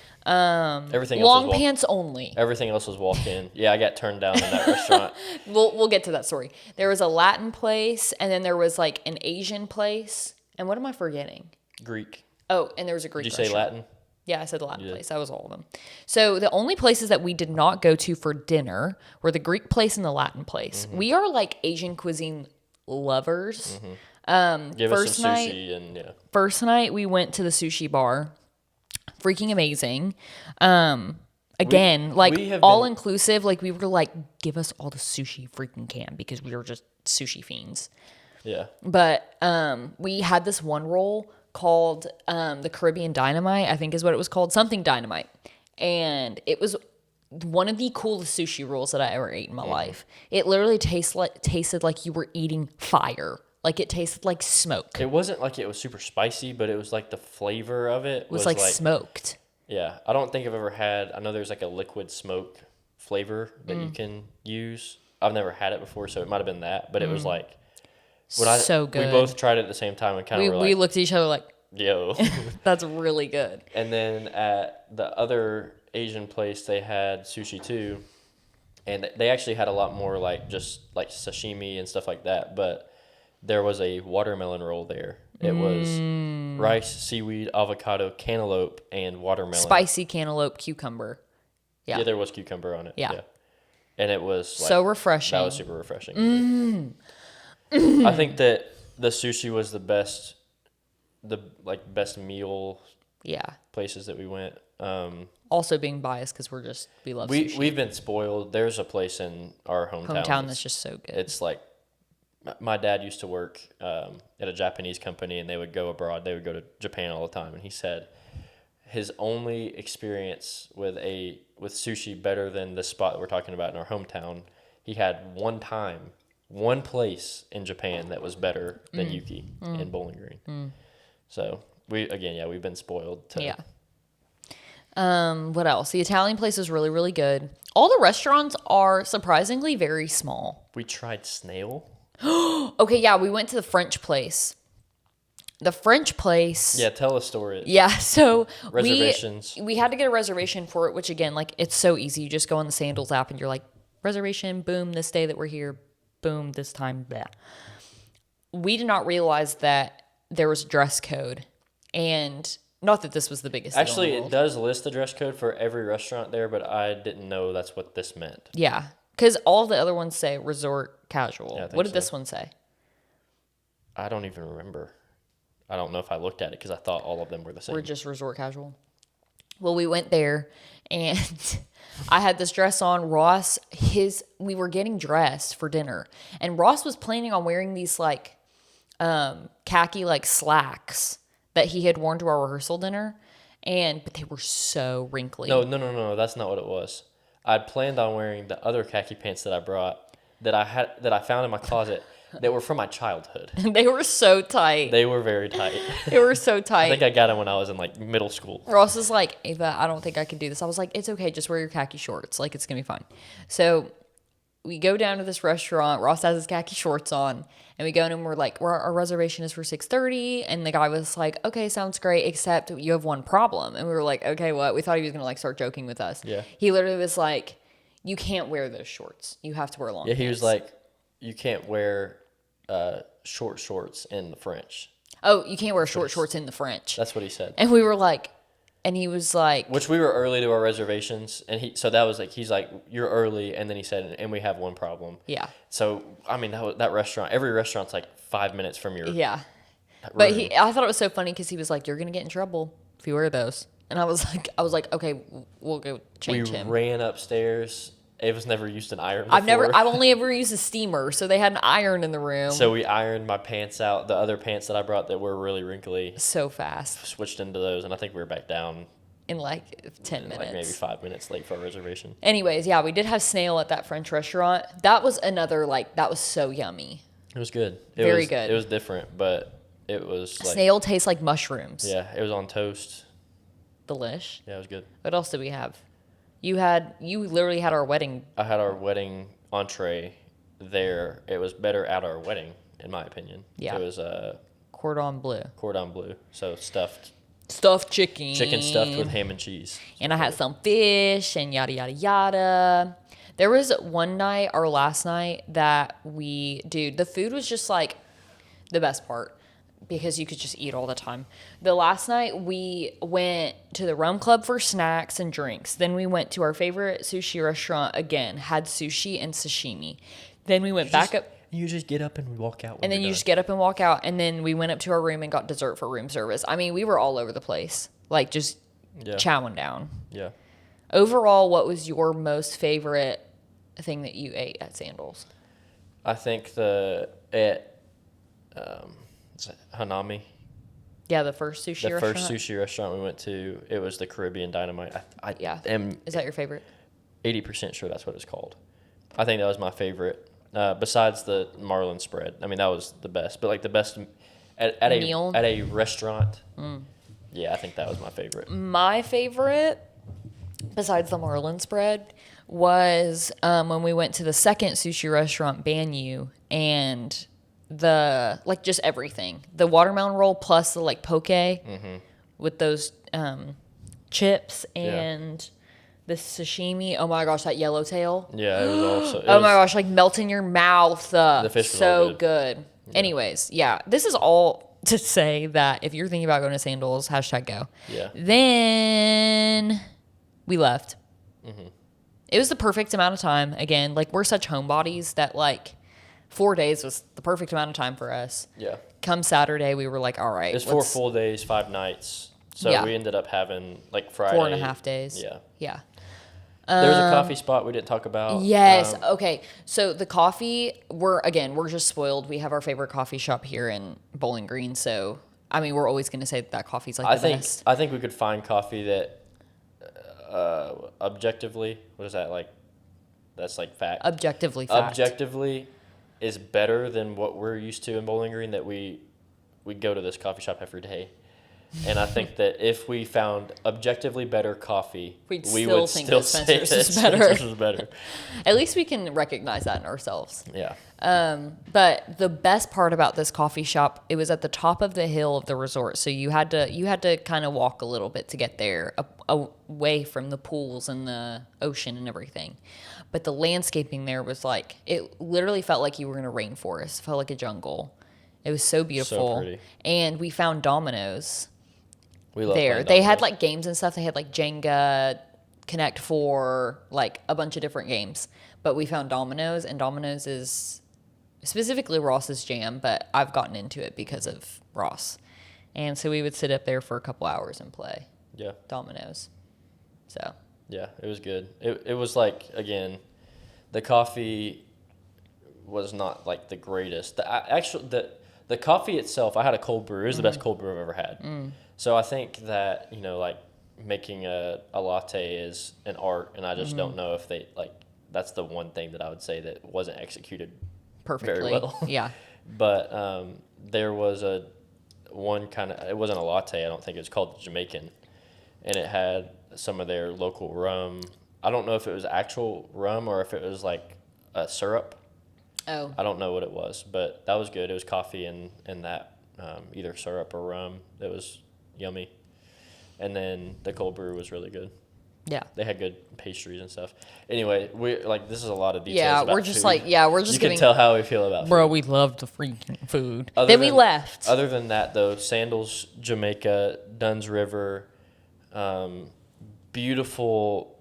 Everything else long pants only. Everything else was walk in. Yeah, I got turned down in that restaurant. We'll get to that story. There was a Latin place, and then there was like an Asian place. And what am I forgetting? Greek. Oh, and there was a Greek restaurant. Did you say Latin? Yeah, I said the Latin place. That was all of them. So the only places that we did not go to for dinner were the Greek place and the Latin place. We are like Asian cuisine lovers. Give us some sushi and yeah. First night we went to the sushi bar. Freaking amazing. Again, all inclusive. Like we were like, give us all the sushi freaking can because we were just sushi fiends. Yeah. But we had this one roll called the Caribbean Dynamite, I think is what it was called. Something Dynamite. And it was one of the coolest sushi rolls that I ever ate in my life. It literally tasted like you were eating fire. Like it tasted like smoke. It wasn't like it was super spicy, but it was like the flavor of it was like smoked. Yeah. I don't think I've ever had, I know there's like a liquid smoke flavor that you can use. I've never had it before, so it might have been that. But it was like, so good. We both tried it at the same time and kind of we looked at each other like, yo. That's really good. And then at the other Asian place, they had sushi too. And they actually had a lot more like just like sashimi and stuff like that. But there was a watermelon roll there. It was rice, seaweed, avocado, cantaloupe, and watermelon. Spicy cantaloupe, cucumber. Yeah, there was cucumber on it. Yeah. And it was like, so refreshing. That was super refreshing. I think that the sushi was the best meal places that we went. Also being biased because we love sushi. We've been spoiled. There's a place in our hometown that's just so good. It's like my dad used to work at a Japanese company, and they would go abroad. They would go to Japan all the time, and he said his only experience with sushi better than the spot that we're talking about in our hometown. He had one place in Japan that was better than Yuki in Bowling Green. So we've been spoiled. What else? The Italian place is really, really good. All the restaurants are surprisingly very small. We tried snail. Okay, yeah, we went to the French place. The French place. Yeah, tell a story. Yeah, so reservations. We had to get a reservation for it, which again, like it's so easy. You just go on the Sandals app and you're like, reservation, boom, this day that we're here, boom, this time, blah. We did not realize that there was a dress code, and not that this was the biggest Actually, deal in the world. It does list the dress code for every restaurant there, but I didn't know that's what this meant. Yeah, because all the other ones say resort casual. Yeah, what did this one say? I don't even remember. I don't know if I looked at it because I thought all of them were the same. We're just resort casual. Well, we went there, and I had this dress on. Ross, we were getting dressed for dinner, and Ross was planning on wearing these like khaki like slacks that he had worn to our rehearsal dinner, but they were so wrinkly. No, that's not what it was. I'd planned on wearing the other khaki pants that I brought that I found in my closet that were from my childhood. They were so tight. They were very tight. They were so tight. I think I got them when I was in like middle school. Ross is like, Ava, I don't think I can do this. I was like, it's okay, just wear your khaki shorts. Like, it's gonna be fine. So we go down to this restaurant. Ross has his khaki shorts on, and we go in and we're like, our reservation is for 6:30. And the guy was like, okay, sounds great, except you have one problem. And we were like, okay, what? We thought he was gonna like start joking with us. Yeah. He literally was like, you can't wear those shorts. You have to wear long. Yeah, he pants. was like, you can't wear short shorts in the French. Oh, you can't wear shorts in the French. That's what he said. And we were like, and he was like, which we were early to our reservations, and so that was like, he's like, you're early, and then he said, and we have one problem. Yeah. So I mean, that restaurant, every restaurant's like 5 minutes from your yeah. room. But I thought it was so funny because he was like, you're gonna get in trouble if you wear those. And I was like, okay, we'll go change him. We ran upstairs. Ava's never used an iron before. I've only ever used a steamer, so they had an iron in the room. So we ironed my pants out, the other pants that I brought that were really wrinkly. So fast. Switched into those, and I think we were back down in like 10 minutes. Like maybe 5 minutes late for our reservation. Anyways, yeah, we did have snail at that French restaurant. That was another, like, that was so yummy. It was good. Very good. It was different, but it was like... Snail tastes like mushrooms. Yeah, it was on toast. Delish. Yeah, it was good. What else did we have? You literally had our wedding. I had our wedding entree there. It was better at our wedding, in my opinion. Yeah. It was cordon bleu. Cordon bleu. So stuffed chicken. Chicken stuffed with ham and cheese. And I had some fish and yada, yada, yada. There was one night, our last night, that the food was just like the best part because you could just eat all the time. The last night, we went to the Rum Club for snacks and drinks. Then we went to our favorite sushi restaurant again, had sushi and sashimi. Then we went back up. You just get up and walk out. And then you just get up and walk out. And then we went up to our room and got dessert for room service. I mean, we were all over the place, like just chowing down. Yeah. Overall, what was your most favorite thing that you ate at Sandals? I think Hanami. Yeah, the first sushi restaurant. The first sushi restaurant we went to, it was the Caribbean Dynamite. I am Is that your favorite? 80% sure that's what it's called. I think that was my favorite. Besides the marlin spread, I mean that was the best. But like the best at a restaurant, yeah, I think that was my favorite. My favorite, besides the marlin spread, was when we went to the second sushi restaurant, Banyu, and the like just everything, the watermelon roll plus the like poke with those chips and. The sashimi, oh my gosh, that yellowtail. Yeah, it was also. Oh my gosh, like melt in your mouth. The fish was so all good. Yeah. Anyways, yeah, this is all to say that if you're thinking about going to Sandals, #go. Yeah. Then we left. Mm-hmm. It was the perfect amount of time. Again, like we're such homebodies that like 4 days was the perfect amount of time for us. Yeah. Come Saturday, we were like, all right. It's 4 full days, 5 nights. So we ended up having like Friday. 4.5 days. Yeah. Yeah. There was a coffee spot we didn't talk about. Yes. Okay. So the coffee, we're just spoiled. We have our favorite coffee shop here in Bowling Green. So, I mean, we're always going to say that coffee's like the best. I think we could find coffee that objectively, what is that like? That's like fact. Objectively fact. Objectively is better than what we're used to in Bowling Green, that we go to this coffee shop every day. And I think that if we found objectively better coffee, we would still say that Spencer's is better. At least we can recognize that in ourselves. Yeah. But the best part about this coffee shop, it was at the top of the hill of the resort, so you had to kind of walk a little bit to get there, away from the pools and the ocean and everything. But the landscaping there was like, it literally felt like you were in a rainforest. It felt like a jungle. It was so beautiful. So pretty. And we found Domino's. We love there. They had like games and stuff. They had like Jenga, Connect 4, like a bunch of different games. But we found Domino's, and Domino's is specifically Ross's jam, but I've gotten into it because of Ross. And so we would sit up there for a couple hours and play Domino's. So. Yeah, it was good. It was like, again, the coffee was not like the greatest. The coffee itself, I had a cold brew. It was the best cold brew I've ever had. So I think that, like making a latte is an art, and I just don't know if that's the one thing that I would say that wasn't executed perfectly. Very well. Yeah. But there was it wasn't a latte, I don't think. It was called Jamaican, and it had some of their local rum. I don't know if it was actual rum or if it was like a syrup. Oh. I don't know what it was, but that was good. It was coffee and that either syrup or rum. It was yummy. And then the cold brew was really good. Yeah. They had good pastries and stuff. Anyway, this is a lot of details. Yeah, about we're just food. we're just you giving. can tell how we feel about food. Bro, we love the freaking food. We left. Other than that, though, Sandals, Jamaica, Dunn's River, beautiful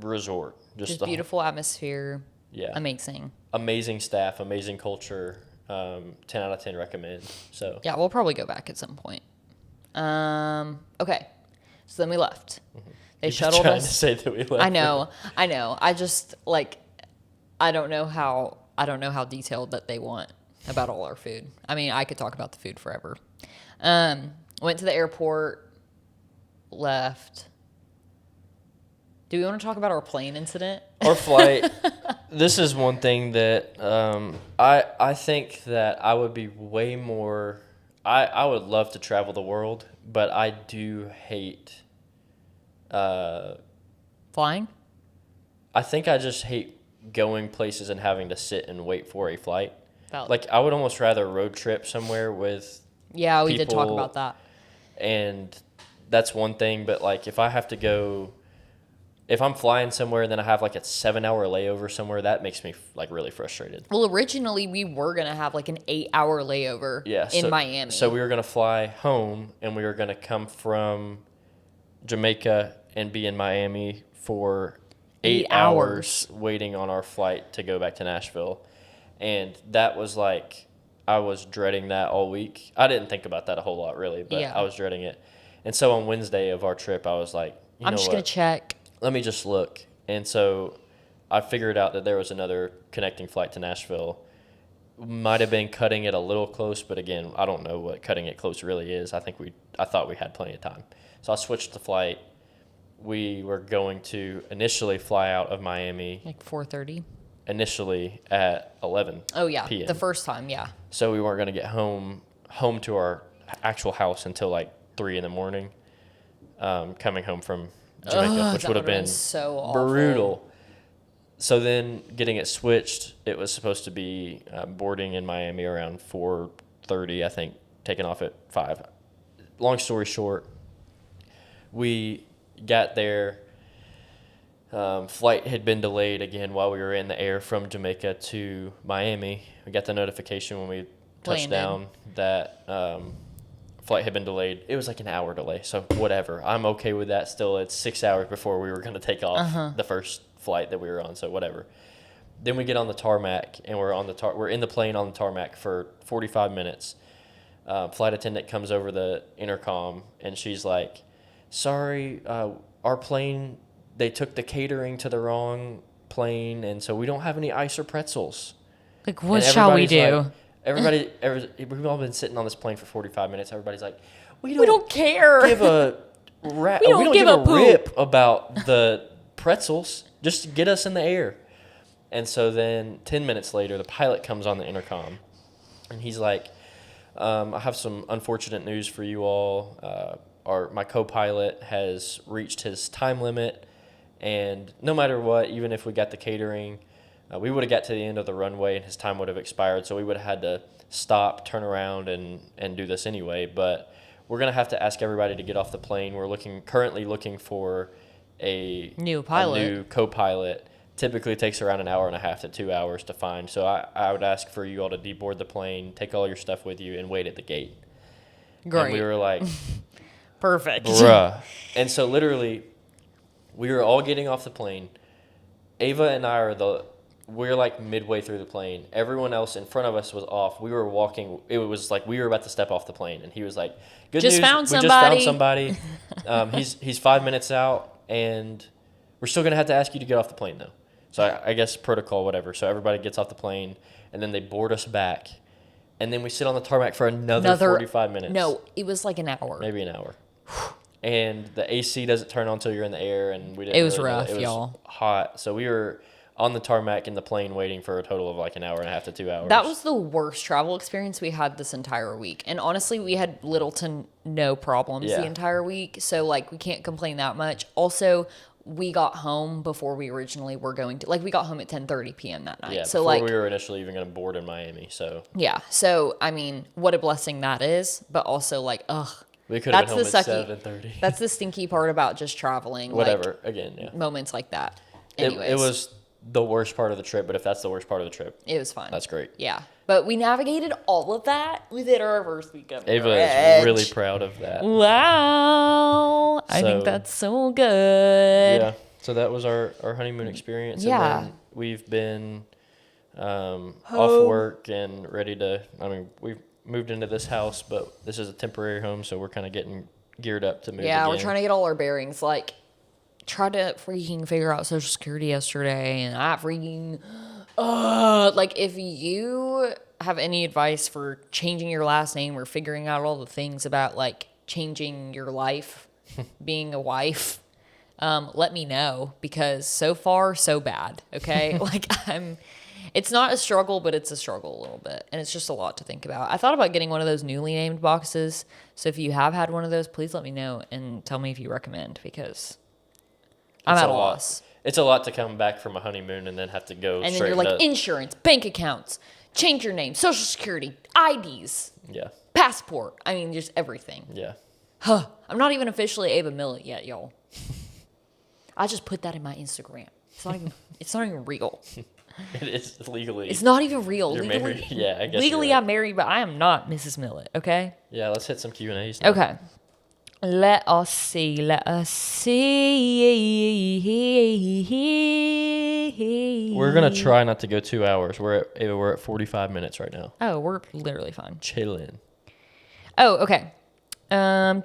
resort. Just beautiful atmosphere. Yeah. Amazing. Amazing staff, amazing culture. 10 out of 10 recommend. So yeah, we'll probably go back at some point. Okay, so then we left. Mm-hmm. They You've shuttled been us. trying to say that we left. I know. I just I don't know how detailed that they want about all our food. I mean, I could talk about the food forever. Went to the airport, left. Do we want to talk about our plane incident? Our flight. This is one thing that I think that I would be way more. I would love to travel the world, but I do hate. Flying? I think I just hate going places and having to sit and wait for a flight. Valid. Like I would almost rather road trip somewhere with. Yeah, we did talk about that. And that's one thing, but like if I have to go. If I'm flying somewhere and then I have like a 7-hour layover somewhere, that makes me like really frustrated. Well, originally we were going to have like an 8-hour layover in Miami. So we were going to fly home and we were going to come from Jamaica and be in Miami for 8 hours waiting on our flight to go back to Nashville. And that was like, I was dreading that all week. I didn't think about that a whole lot really, but I was dreading it. And so on Wednesday of our trip, I was like, I'm just going to check. Let me just look. And so I figured out that there was another connecting flight to Nashville. Might have been cutting it a little close, but again, I don't know what cutting it close really is. I thought we had plenty of time. So I switched the flight. We were going to initially fly out of Miami. Like 4:30? Initially at 11 Oh, yeah. p.m. The first time, yeah. So we weren't going to get home to our actual house until like 3 in the morning, coming home from Jamaica, which would have been so awful. brutal. So then getting it switched, it was supposed to be boarding in Miami around 4:30, I think, taking off at 5. Long story short, we got there. Flight had been delayed again while we were in the air from Jamaica to Miami. We got the notification when we touched down that flight had been delayed. It was like an hour delay, so whatever. I'm okay with that still. It's 6 hours before we were going to take off the first flight that we were on, so whatever. Then we get on the tarmac, and we're in the plane on the tarmac for 45 minutes. Flight attendant comes over the intercom, and she's like, sorry, our plane, they took the catering to the wrong plane, and so we don't have any ice or pretzels. Like, what shall we do? We've all been sitting on this plane for 45 minutes. Everybody's like, we don't care. Give a we don't give a rip about the pretzels. Just get us in the air. And so then 10 minutes later, the pilot comes on the intercom, and he's like, I have some unfortunate news for you all. My co-pilot has reached his time limit, and no matter what, even if we got the catering, we would have got to the end of the runway and his time would have expired, so we would have had to stop, turn around, and do this anyway. But we're going to have to ask everybody to get off the plane. We're currently looking for a new co-pilot. Typically it takes around an hour and a half to 2 hours to find. So I would ask for you all to deboard the plane, take all your stuff with you, and wait at the gate. Great. And we were like, perfect. Bruh. And so literally, we were all getting off the plane. Ava and I we're like midway through the plane. Everyone else in front of us was off. We were walking. It was like we were about to step off the plane, and he was like, "Good news, we just found somebody. He's 5 minutes out, and we're still gonna have to ask you to get off the plane though." So I guess protocol, whatever. So everybody gets off the plane, and then they board us back, and then we sit on the tarmac for another 45 minutes. No, it was like an hour. Maybe an hour. And the AC doesn't turn on until you're in the air, and we didn't. It was really rough, it was y'all. Hot, so we were on the tarmac in the plane waiting for a total of like an hour and a half to 2 hours. That was the worst travel experience we had this entire week. And honestly, we had little to no problems the entire week. So, like, we can't complain that much. Also, we got home before we originally were going to, like, we got home at 10:30 p.m. that night. Yeah, so before like, we were initially even going to board in Miami, so. Yeah, so, I mean, what a blessing that is, but also, like, ugh. We could have been home at 7:30. That's the stinky part about just traveling. Whatever, like, again, yeah. Moments like that. Anyways. It was the worst part of the trip, but if that's the worst part of the trip. It was fun. That's great. Yeah. But we navigated all of that within our first week of Ava marriage. is really proud of that. Wow. I think that's so good. Yeah. So that was our honeymoon experience. Yeah. And then we've been off work and ready to, we've moved into this house, but this is a temporary home, so we're kind of getting geared up to move Yeah, again. we're trying to get all our bearings. Like, tried to freaking figure out Social Security yesterday, and I freaking... like, if you have any advice for changing your last name or figuring out all the things about, like, changing your life, being a wife, let me know, because so far, so bad, okay? Like, it's not a struggle, but it's a struggle a little bit, and it's just a lot to think about. I thought about getting one of those newly named boxes, so if you have had one of those, please let me know and tell me if you recommend, because I'm at a loss. It's a lot to come back from a honeymoon and then have to go and straight then you're like, insurance, bank accounts, change your name, Social Security, IDs, yeah, passport. I mean, just everything. Yeah. Huh. I'm not even officially Ava Millet yet, y'all. I just put that in my Instagram. It's not even real. It is legally. It's not even real. You're legally, married. Yeah, I guess legally you're right. I'm married, but I am not Mrs. Millet, okay? Yeah, let's hit some Q&As now. Okay. Let us see. We're going to try not to go 2 hours. We're at 45 minutes right now. Oh, we're literally fine. Chilling. Oh, okay. We're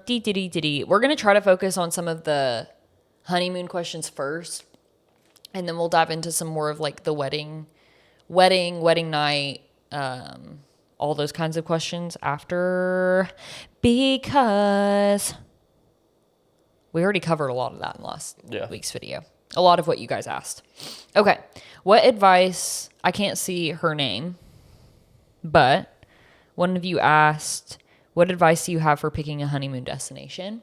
going to try to focus on some of the honeymoon questions first, and then we'll dive into some more of like the wedding night, all those kinds of questions after, because we already covered a lot of that in last week's video. A lot of what you guys asked. Okay. What advice, I can't see her name, but one of you asked, what advice do you have for picking a honeymoon destination?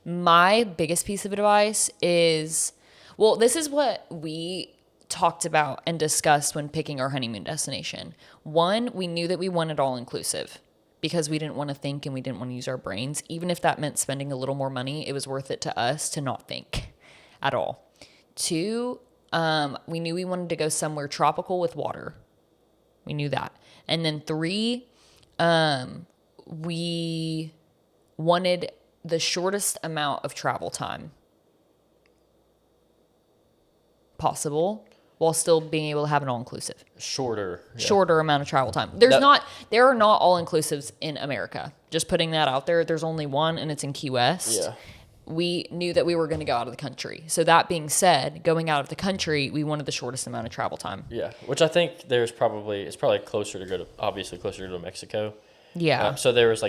My biggest piece of advice is, well, this is what we talked about and discussed when picking our honeymoon destination. One, we knew that we wanted all-inclusive because we didn't want to think and we didn't want to use our brains. Even if that meant spending a little more money, it was worth it to us to not think at all. Two, we knew we wanted to go somewhere tropical with water. We knew that. And then three, we wanted the shortest amount of travel time possible while still being able to have an all-inclusive. Shorter amount of travel time. There are not all-inclusives in America. Just putting that out there. There's only one, and it's in Key West. Yeah. We knew that we were going to go out of the country. So that being said, going out of the country, we wanted the shortest amount of travel time. Yeah, which I think it's probably closer to closer to go to Mexico. Yeah. So there was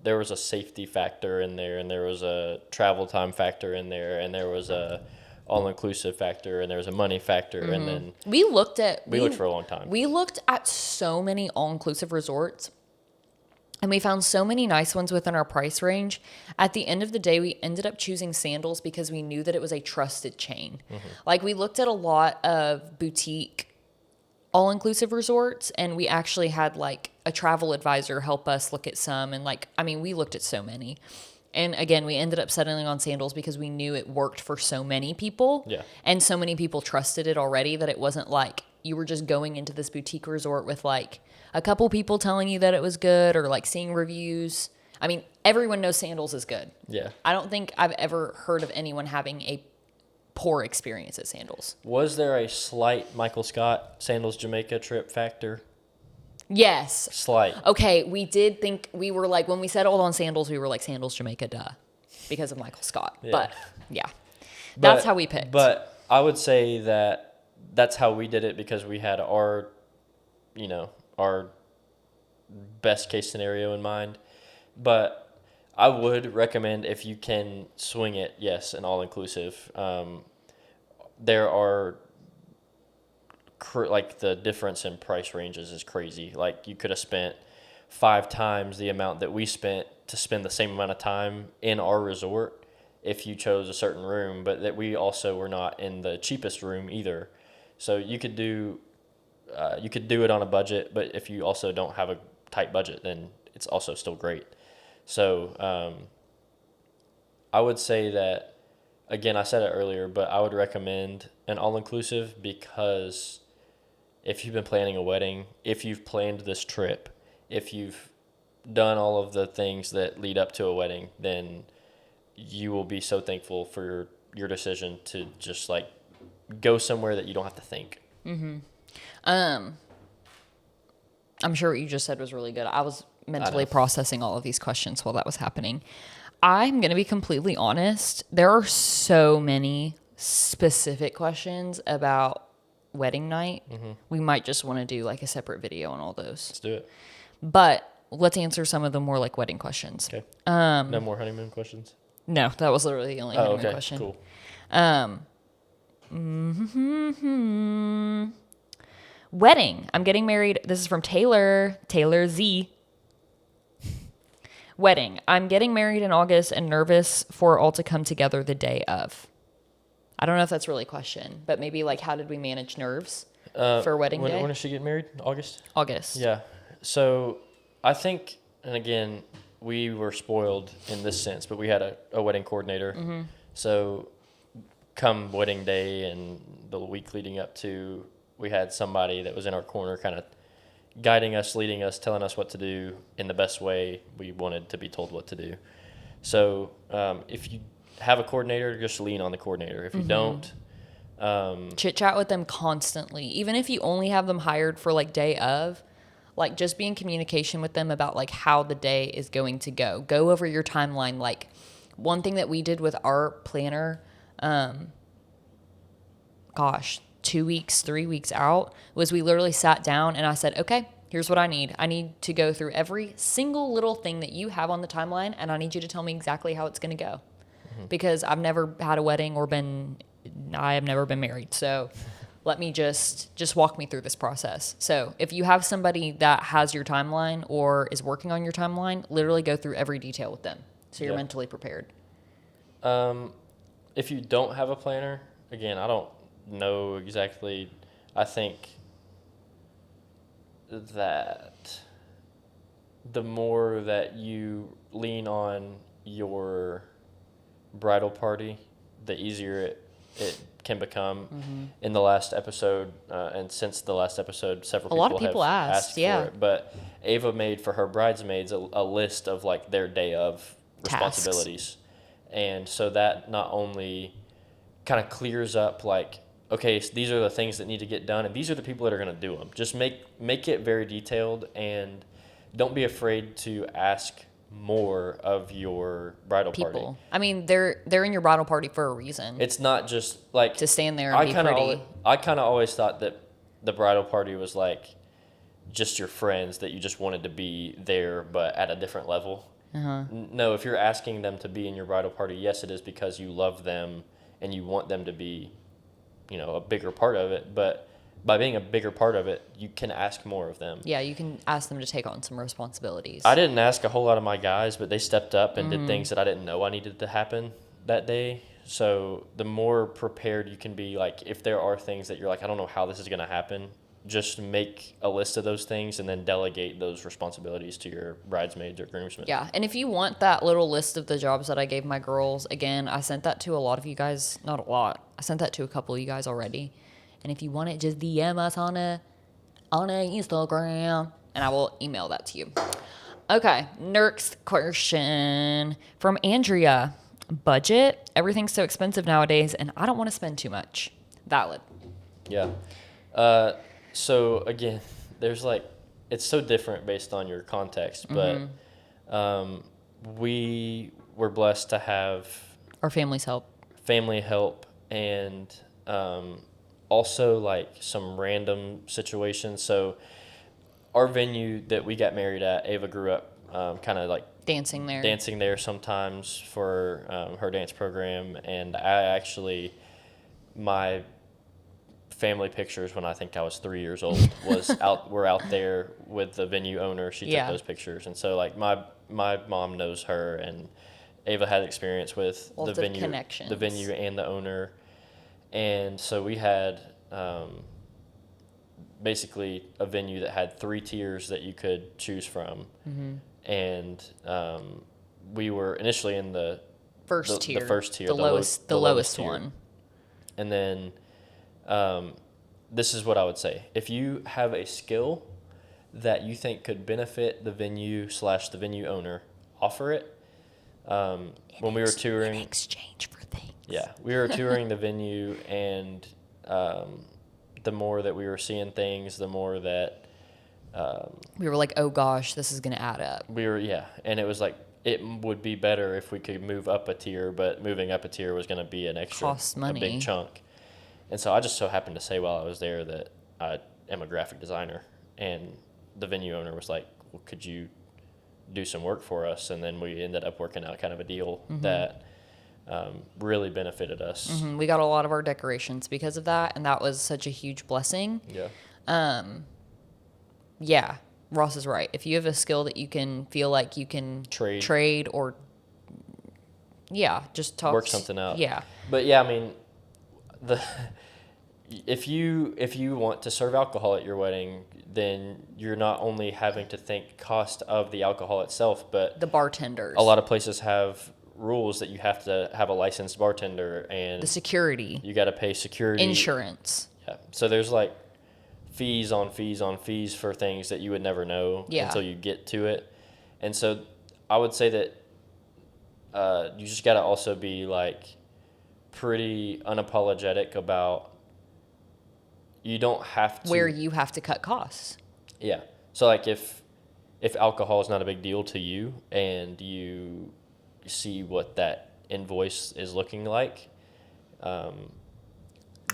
there was a safety factor in there, and there was a travel time factor in there, and there was a all-inclusive factor, and there was a money factor, and then we looked for a long time. We looked at so many all-inclusive resorts, and we found so many nice ones within our price range. At the end of the day, we ended up choosing Sandals because we knew that it was a trusted chain. Mm-hmm. Like, we looked at a lot of boutique all-inclusive resorts, and we actually had like a travel advisor help us look at some, and we looked at so many. And again, we ended up settling on Sandals because we knew it worked for so many people. Yeah. And so many people trusted it already that it wasn't like you were just going into this boutique resort with like a couple people telling you that it was good or like seeing reviews. I mean, everyone knows Sandals is good. Yeah. I don't think I've ever heard of anyone having a poor experience at Sandals. Was there a slight Michael Scott Sandals Jamaica trip factor? Yes. Slight. Okay, we did think, we were like, when we settled on Sandals, we were like, Sandals Jamaica, duh, because of Michael Scott. Yeah. But yeah, that's how we picked. But I would say that's how we did it because we had our best case scenario in mind. But I would recommend, if you can swing it, yes, an all-inclusive. There are, the difference in price ranges is crazy. Like, you could have spent 5 times the amount that we spent to spend the same amount of time in our resort if you chose a certain room, but that we also were not in the cheapest room either. So you could do it on a budget, but if you also don't have a tight budget, then it's also still great. So I would say that, again, I said it earlier, but I would recommend an all-inclusive because if you've been planning a wedding, if you've planned this trip, if you've done all of the things that lead up to a wedding, then you will be so thankful for your decision to just like go somewhere that you don't have to think. Mm-hmm. I'm sure what you just said was really good. I was mentally processing all of these questions while that was happening. I'm going to be completely honest. There are so many specific questions about wedding night. Mm-hmm. We might just want to do like a separate video on all those. Let's do it. But let's answer some of the more like wedding questions. Okay. No more honeymoon questions? No, that was literally the only honeymoon question. Cool. Wedding. I'm getting married. This is from Taylor Z. Wedding. I'm getting married in August and nervous for it all to come together the day of. I don't know if that's really a question, but maybe like how did we manage nerves for wedding day? When does she get married? August? August. Yeah. So I think, and again, we were spoiled in this sense, but we had a wedding coordinator. Mm-hmm. So come wedding day and the week leading up to, we had somebody that was in our corner kind of guiding us, leading us, telling us what to do in the best way we wanted to be told what to do. So if you have a coordinator, just lean on the coordinator. If you don't, chit chat with them constantly. Even if you only have them hired for like day of, like just be in communication with them about like how the day is going to go. Go over your timeline. Like one thing that we did with our planner, 2 weeks, 3 weeks out, was we literally sat down and I said, okay, here's what I need. I need to go through every single little thing that you have on the timeline, and I need you to tell me exactly how it's going to go. Mm-hmm. Because I've never had a wedding I have never been married. So let me just walk me through this process. So if you have somebody that has your timeline or is working on your timeline, literally go through every detail with them. So you're mentally prepared. If you don't have a planner, again, I don't know exactly. I think that the more that you lean on your bridal party, the easier it can become. Mm-hmm. In the last episode, and since the last episode, several people have asked for it. But Ava made for her bridesmaids a list of like their day of responsibilities. And so that not only kind of clears up like, okay, so these are the things that need to get done, and these are the people that are going to do them. Just make it very detailed, and don't be afraid to ask more of your bridal party. I mean, they're in your bridal party for a reason. It's not just like to stand there and be pretty. I kind of always thought that the bridal party was like just your friends that you just wanted to be there, but at a different level. Uh-huh. No, if you're asking them to be in your bridal party, yes, it is because you love them and you want them to be, a bigger part of it. But by being a bigger part of it, you can ask more of them. Yeah, you can ask them to take on some responsibilities. I didn't ask a whole lot of my guys, but they stepped up and did things that I didn't know I needed to happen that day. So the more prepared you can be, like if there are things that you're like, I don't know how this is going to happen, just make a list of those things and then delegate those responsibilities to your bridesmaids or groomsmen. Yeah, and if you want that little list of the jobs that I gave my girls, again, I sent that to a lot of you guys. Not a lot. I sent that to a couple of you guys already. And if you want it, just DM us on a Instagram, and I will email that to you. Okay, next question from Andrea. Budget. Everything's so expensive nowadays, and I don't want to spend too much. Valid. Yeah. So again, there's it's so different based on your context, but we were blessed to have our family help, and also some random situations. So our venue that we got married at, Ava grew up kind of dancing there sometimes for her dance program, and my family pictures when I think I was 3 years old were out there with the venue owner. She took those pictures, and so my mom knows her, and Ava had experience with Lots of connections. the venue and the owner. And so we had basically a venue that had 3 tiers that you could choose from. And we were initially in the first tier, the lowest tier. one. And then this is what I would say. If you have a skill that you think could benefit the venue / the venue owner, offer it. When we were touring, in exchange for things. Yeah, we were touring the venue, and the more that we were seeing things, the more that we were like, oh gosh, this is going to add up. And it was like, it would be better if we could move up a tier, but moving up a tier was going to be an extra, cost money, a big chunk. And so I just so happened to say while I was there that I am a graphic designer, and the venue owner was like, well, could you do some work for us? And then we ended up working out kind of a deal that really benefited us. We got a lot of our decorations because of that, and that was such a huge blessing. Yeah, Ross is right. If you have a skill that you can feel like you can trade or just talk, work something out. Yeah, but yeah, I mean, if you want to serve alcohol at your wedding, then you're not only having to think cost of the alcohol itself, but the bartenders. A lot of places have rules that you have to have a licensed bartender, and the security. You got to pay security, insurance. Yeah. So there's like fees on fees on fees for things that you would never know until you get to it. And so I would say that you just got to also be like pretty unapologetic about, you don't have to, where you have to cut costs. Yeah. So like if alcohol is not a big deal to you and you see what that invoice is looking like,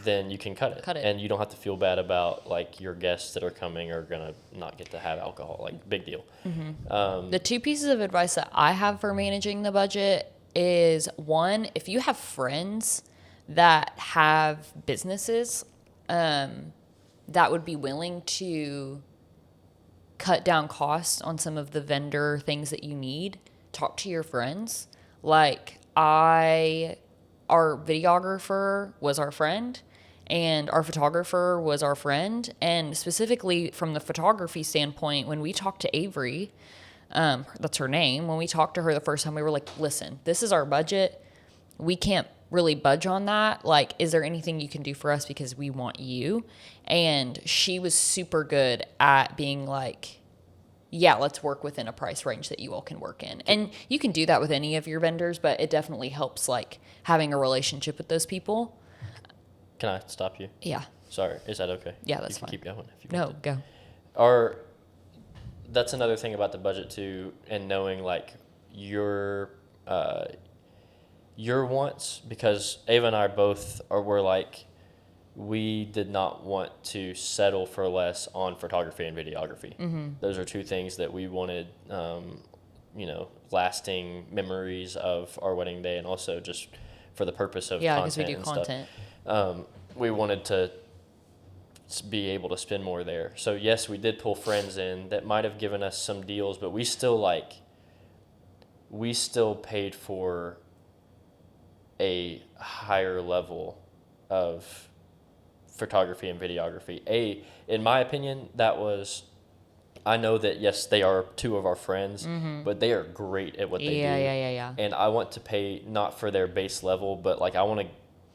then you can cut it. And you don't have to feel bad about like your guests that are coming are going to not get to have alcohol. Like, big deal. The 2 pieces of advice that I have for managing the budget is, one, if you have friends that have businesses that would be willing to cut down costs on some of the vendor things that you need, talk to your friends. Like, our videographer was our friend, and our photographer was our friend. And specifically from the photography standpoint, when we talked to Avery, that's her name, when we talked to her the first time, we were like, listen, this is our budget. We can't really budge on that. Like, is there anything you can do for us, because we want you? And she was super good at being like, yeah, let's work within a price range that you all can work in. And you can do that with any of your vendors, but it definitely helps, like, having a relationship with those people. Can I stop you? Yeah. Sorry, is that okay? Yeah, that's fine. Keep going if you want to. Go. That's another thing about the budget too, and knowing like your wants, because Ava and I both were like, we did not want to settle for less on photography and videography. Those are 2 things that we wanted, lasting memories of our wedding day, and also just for the purpose of content. Yeah, because we do content. We wanted to be able to spend more there. So yes, we did pull friends in that might have given us some deals, but we still paid for a higher level of photography and videography. In my opinion, I know that yes, they are 2 of our friends, but they are great at what they do. Yeah. And I want to pay not for their base level, but like I want to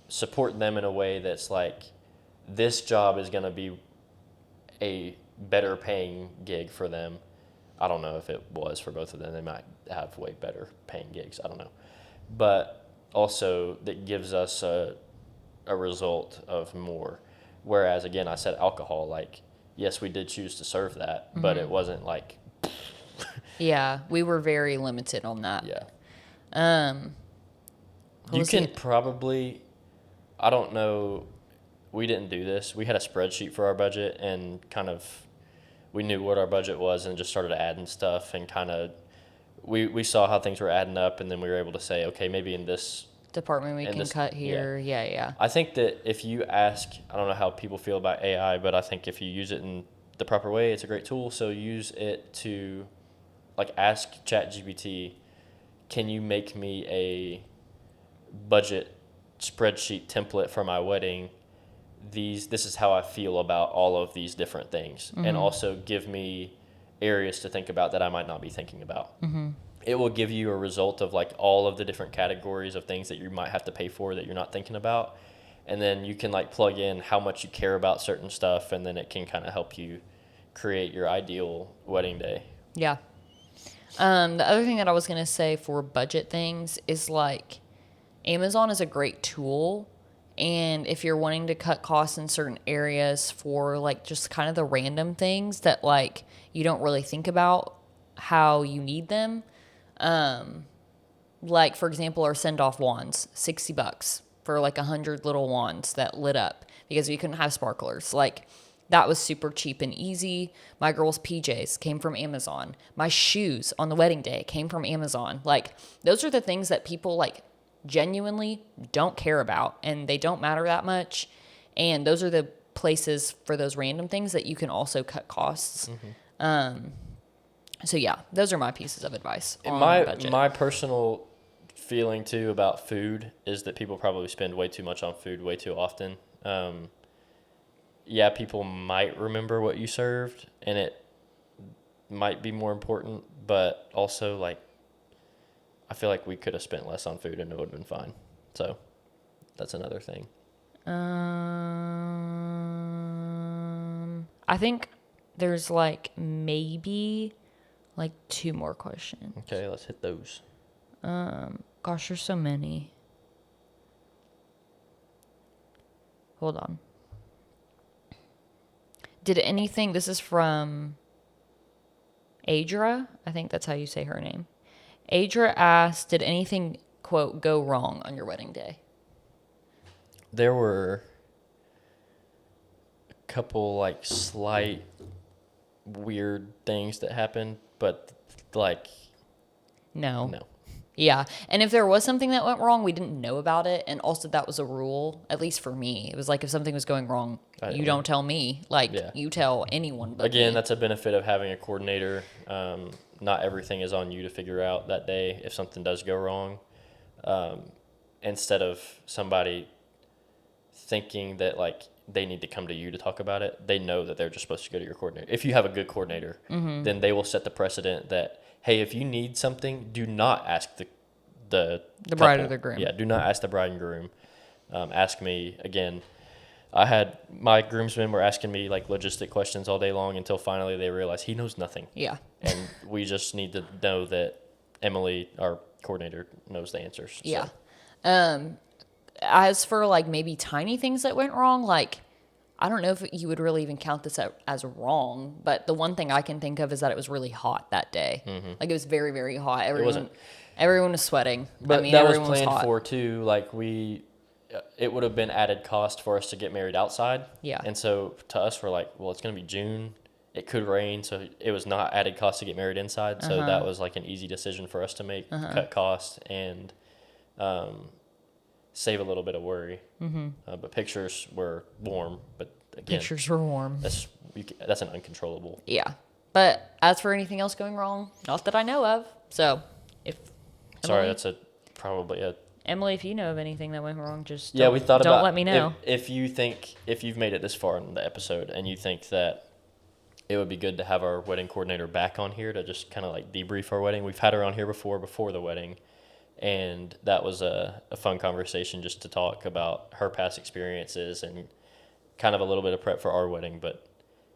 support them in a way that's like, this job is going to be a better paying gig for them. I don't know if it was for both of them. They might have way better paying gigs. I don't know. But also that gives us a result of more. Whereas, again, I said alcohol, like, yes, we did choose to serve that, but it wasn't like... Yeah, we were very limited on that. Yeah. You can probably... I don't know... We didn't do this. We had a spreadsheet for our budget, and kind of we knew what our budget was and just started adding stuff, and kind of we saw how things were adding up, and then we were able to say, okay, maybe in this department we can cut here. Yeah. I think that if you ask, I don't know how people feel about AI, but I think if you use it in the proper way, it's a great tool. So use it to, like, ask ChatGPT, can you make me a budget spreadsheet template for my wedding? This is how I feel about all of these different things, and also give me areas to think about that I might not be thinking about. It will give you a result of like all of the different categories of things that you might have to pay for that you're not thinking about. And then you can like plug in how much you care about certain stuff, and then it can kind of help you create your ideal wedding day. Yeah. The other thing that I was going to say for budget things is like Amazon is a great tool. And if you're wanting to cut costs in certain areas for like just kind of the random things that like you don't really think about how you need them. Like for example, our send off wands, $60 for like 100 little wands that lit up because we couldn't have sparklers. Like that was super cheap and easy. My girls' PJs came from Amazon. My shoes on the wedding day came from Amazon. Like those are the things that people like genuinely don't care about and they don't matter that much. And those are the places for those random things that you can also cut costs. So yeah, those are my pieces of advice on budget. My personal feeling too about food is that people probably spend way too much on food way too often. Yeah, people might remember what you served and it might be more important, but also like I feel like we could have spent less on food and it would have been fine. So that's another thing. I think there's like maybe like 2 more questions. Okay, let's hit those. Gosh, there's so many. Hold on. Did anything, this is from Adra. I think that's how you say her name. Adra asked, did anything, quote, go wrong on your wedding day? There were a couple like slight weird things that happened, but like No. no. Yeah. And if there was something that went wrong, we didn't know about it. And also that was a rule, at least for me. It was like if something was going wrong, you don't tell me. Like you tell anyone but Again, me. that's a benefit of having a coordinator. Not everything is on you to figure out that day if something does go wrong. Instead of somebody thinking that like they need to come to you to talk about it, they know that they're just supposed to go to your coordinator. If you have a good coordinator, then they will set the precedent that, hey, if you need something, do not ask the bride or the groom. Yeah, do not ask the bride and groom. Ask me. Again, I had my groomsmen were asking me like logistic questions all day long until finally they realized he knows nothing. Yeah. And we just need to know that Emily, our coordinator, knows the answers. Yeah. So. As for like maybe tiny things that went wrong, like I don't know if you would really even count this as wrong, but the one thing I can think of is that it was really hot that day. Like it was very, very hot. Everyone was sweating. But that was planned for too. Like it would have been added cost for us to get married outside. Yeah. And so to us, we're like, well, it's going to be June. It could rain. So it was not added cost to get married inside. So that was like an easy decision for us to make, cut costs and save a little bit of worry. But pictures were warm. But again, pictures were warm. That's an uncontrollable. Yeah. But as for anything else going wrong, not that I know of. So if Sorry, that's probably a Emily, if you know of anything that went wrong, just we thought don't about let me know. If you've made it this far in the episode and you think that it would be good to have our wedding coordinator back on here to just kind of like debrief our wedding. We've had her on here before the wedding, and that was a fun conversation just to talk about her past experiences and kind of a little bit of prep for our wedding. But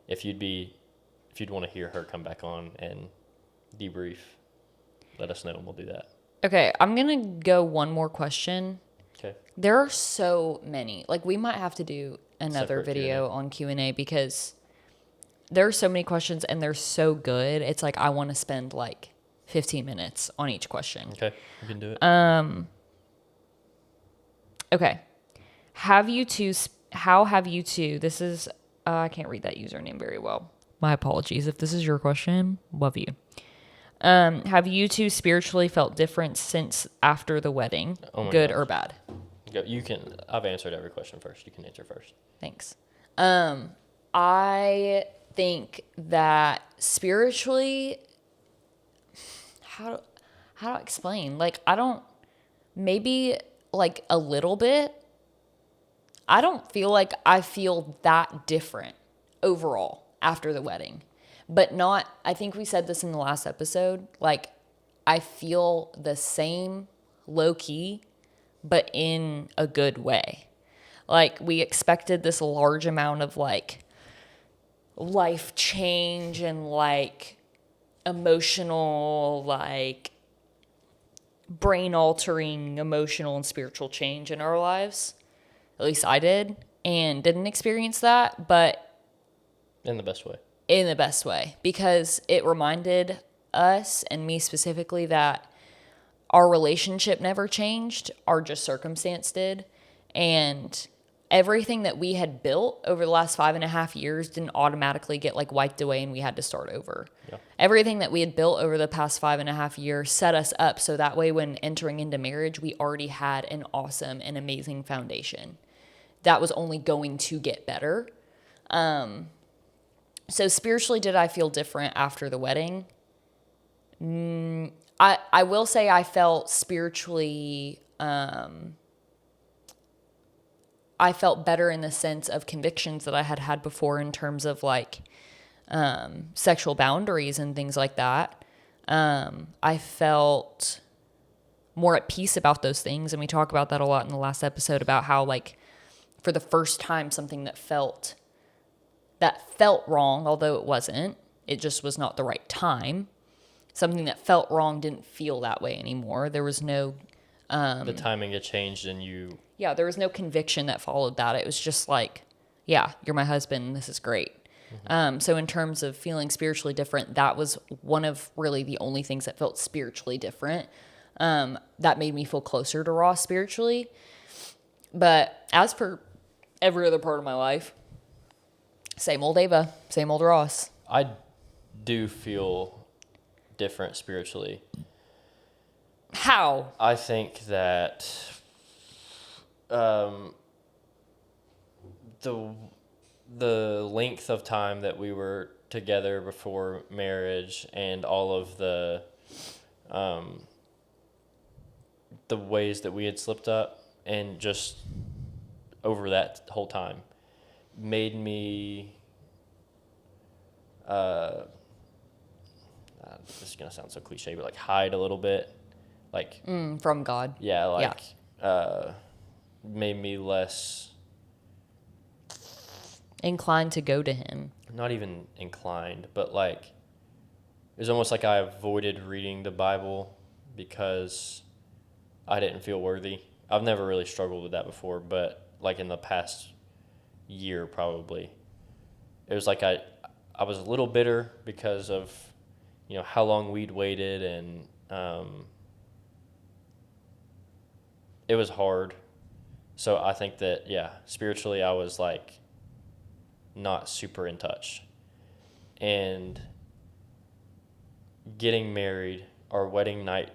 if you'd want to hear her come back on and debrief, let us know and we'll do that. Okay, I'm going to go one more question. Okay. There are so many. Like, we might have to do another Separate video on Q&A because there are so many questions and they're so good. It's like I want to spend like 15 minutes on each question. Okay, we can do it. Okay. How have you two, this is, I can't read that username very well. My apologies. If this is your question, love you. Have you two spiritually felt different since after the wedding, good or bad? You can. I've answered every question first. You can answer first. Thanks. I think that spiritually, how how do I explain? Like, I don't, maybe like a little bit. I don't feel like I feel that different overall after the wedding. But not, I think we said this in the last episode, like, I feel the same low key, but in a good way. Like, we expected this large amount of like life change and like emotional, like brain altering emotional and spiritual change in our lives. At least I did, and didn't experience that, but in the best way. In the best way, because it reminded us, and me specifically, that our relationship never changed, our just circumstance did. And everything that we had built over the last 5.5 years didn't automatically get like wiped away and we had to start over. Yeah. Everything that we had built over the past 5.5 years set us up so that way when entering into marriage, we already had an awesome and amazing foundation that was only going to get better. So spiritually, did I feel different after the wedding? I will say I felt spiritually, I felt better in the sense of convictions that I had had before in terms of like sexual boundaries and things like that. I felt more at peace about those things. And we talk about that a lot in the last episode about how like for the first time, something that felt wrong, although it wasn't, it just was not the right time. Something that felt wrong didn't feel that way anymore. There was no... the timing had changed and you... Yeah, there was no conviction that followed that. It was just like, yeah, you're my husband. This is great. Mm-hmm. So in terms of feeling spiritually different, that was one of really the only things that felt spiritually different. That made me feel closer to Ross spiritually. But as per every other part of my life, same old Ava, same old Ross. I do feel different spiritually. How? I think that the length of time that we were together before marriage and all of the ways that we had slipped up and just over that whole time made me this is gonna sound so cliche, but like hide a little bit, like from God. Yeah, like made me less inclined to go to him. Not even inclined, but like it was almost like I avoided reading the Bible because I didn't feel worthy. I've never really struggled with that before, but like in the past year probably, it was like I was a little bitter because of, you know, how long we'd waited, and it was hard. So I think that, yeah, spiritually I was like not super in touch. And getting married, our wedding night,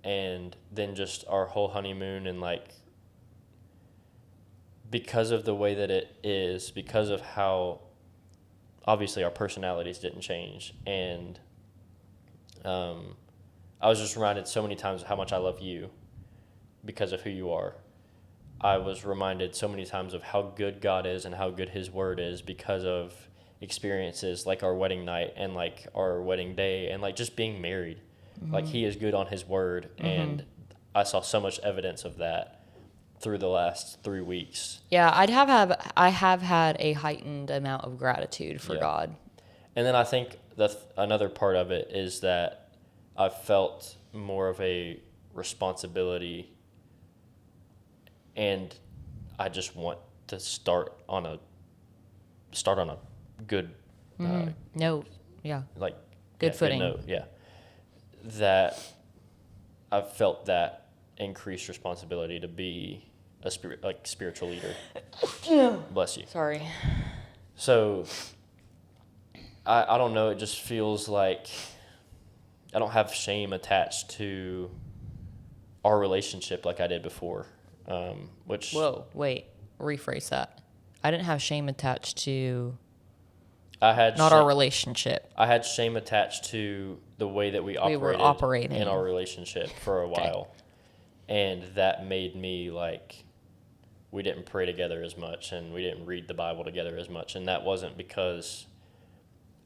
and then just our whole honeymoon, and like because of the way that it is, because of how obviously our personalities didn't change, and I was just reminded so many times of how much I love you because of who you are. I was reminded so many times of how good God is and how good his word is because of experiences like our wedding night and like our wedding day and like just being married. Mm-hmm. Like he is good on his word. Mm-hmm. And I saw so much evidence of that through the last 3 weeks. Yeah, I have had a heightened amount of gratitude for God. And then I think another part of it is that I felt more of a responsibility, and I just want to start on a good note. Yeah. Like good footing. Good note, yeah. That I've felt that increased responsibility to be a spiritual leader. Bless you. Sorry. So I don't know, it just feels like I don't have shame attached to our relationship like I did before. Which Whoa, wait, rephrase that. I didn't have shame attached to not our relationship. I had shame attached to the way that we were operating in our relationship for a while. And that made me like, we didn't pray together as much and we didn't read the Bible together as much. And that wasn't because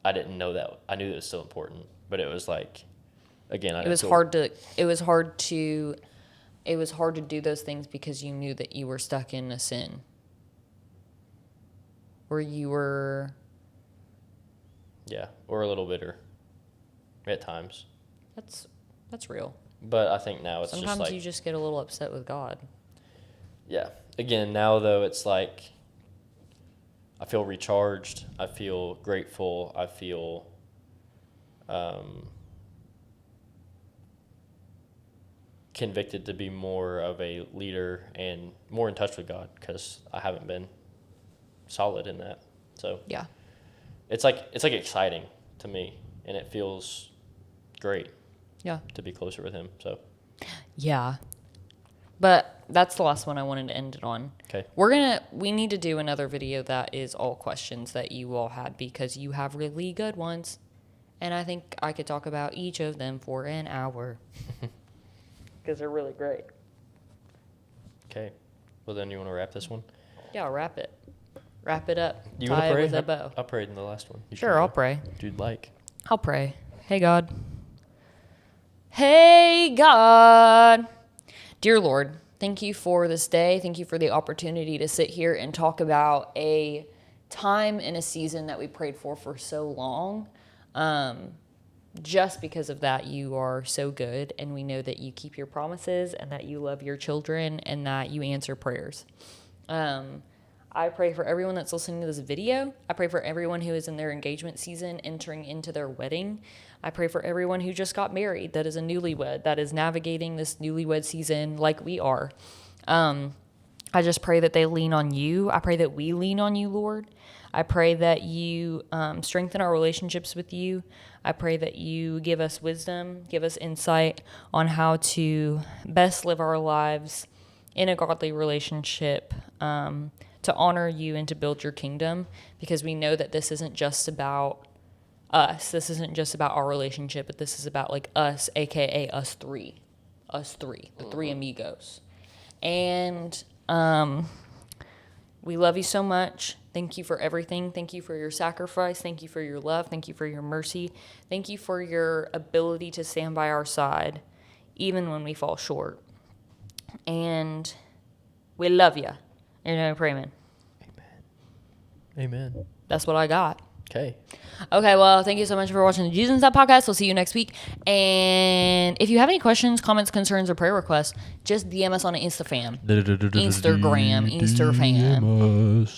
I didn't know that. I knew that it was still important, but it was like, again, it was hard to do those things because you knew that you were stuck in a sin. Or you were... Yeah, or a little bitter at times. That's real. But I think now it's sometimes just like... you just get a little upset with God. Yeah. Again, now though, it's like I feel recharged. I feel grateful. I feel convicted to be more of a leader and more in touch with God because I haven't been solid in that. So yeah, it's like exciting to me, and it feels great. Yeah, to be closer with Him. So yeah, but that's the last one I wanted to end it on. Okay, we need to do another video that is all questions that you all had because you have really good ones, and I think I could talk about each of them for an hour because they're really great. Okay, well then you want to wrap this one? Yeah, wrap it. Wrap it up. You tie want to pray? It with a bow. I prayed in the last one. Sure, I'll pray. If you'd like. I'll pray. Hey, God. Hey, God. Dear Lord, thank you for this day. Thank you for the opportunity to sit here and talk about a time in a season that we prayed for so long. Just because of that, you are so good, and we know that you keep your promises and that you love your children and that you answer prayers. I pray for everyone that's listening to this video. I pray for everyone who is in their engagement season entering into their wedding. I pray for everyone who just got married that is a newlywed, that is navigating this newlywed season like we are. I just pray that they lean on you. I pray that we lean on you, Lord. I pray that you strengthen our relationships with you. I pray that you give us wisdom, give us insight on how to best live our lives in a godly relationship, to honor you and to build your kingdom, because we know that this isn't just about us. This isn't just about our relationship, but this is about like us, aka us three, the three amigos. And we love you so much. Thank you for everything. Thank you for your sacrifice. Thank you for your love. Thank you for your mercy. Thank you for your ability to stand by our side, even when we fall short. And we love you. In your name, I pray, amen. Amen. That's what I got. Okay. Okay, well, thank you so much for watching the Jesus and Stuff podcast. We'll see you next week. And if you have any questions, comments, concerns, or prayer requests, just DM us on Instagram.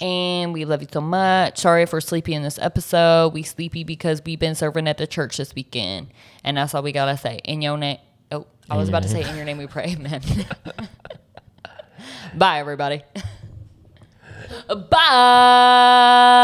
And we love you so much. Sorry for sleepy in this episode. We sleepy because we've been serving at the church this weekend. And that's all we got to say. In your name. Oh, I was about to say, in your name we pray. Amen. Bye, everybody. Bye.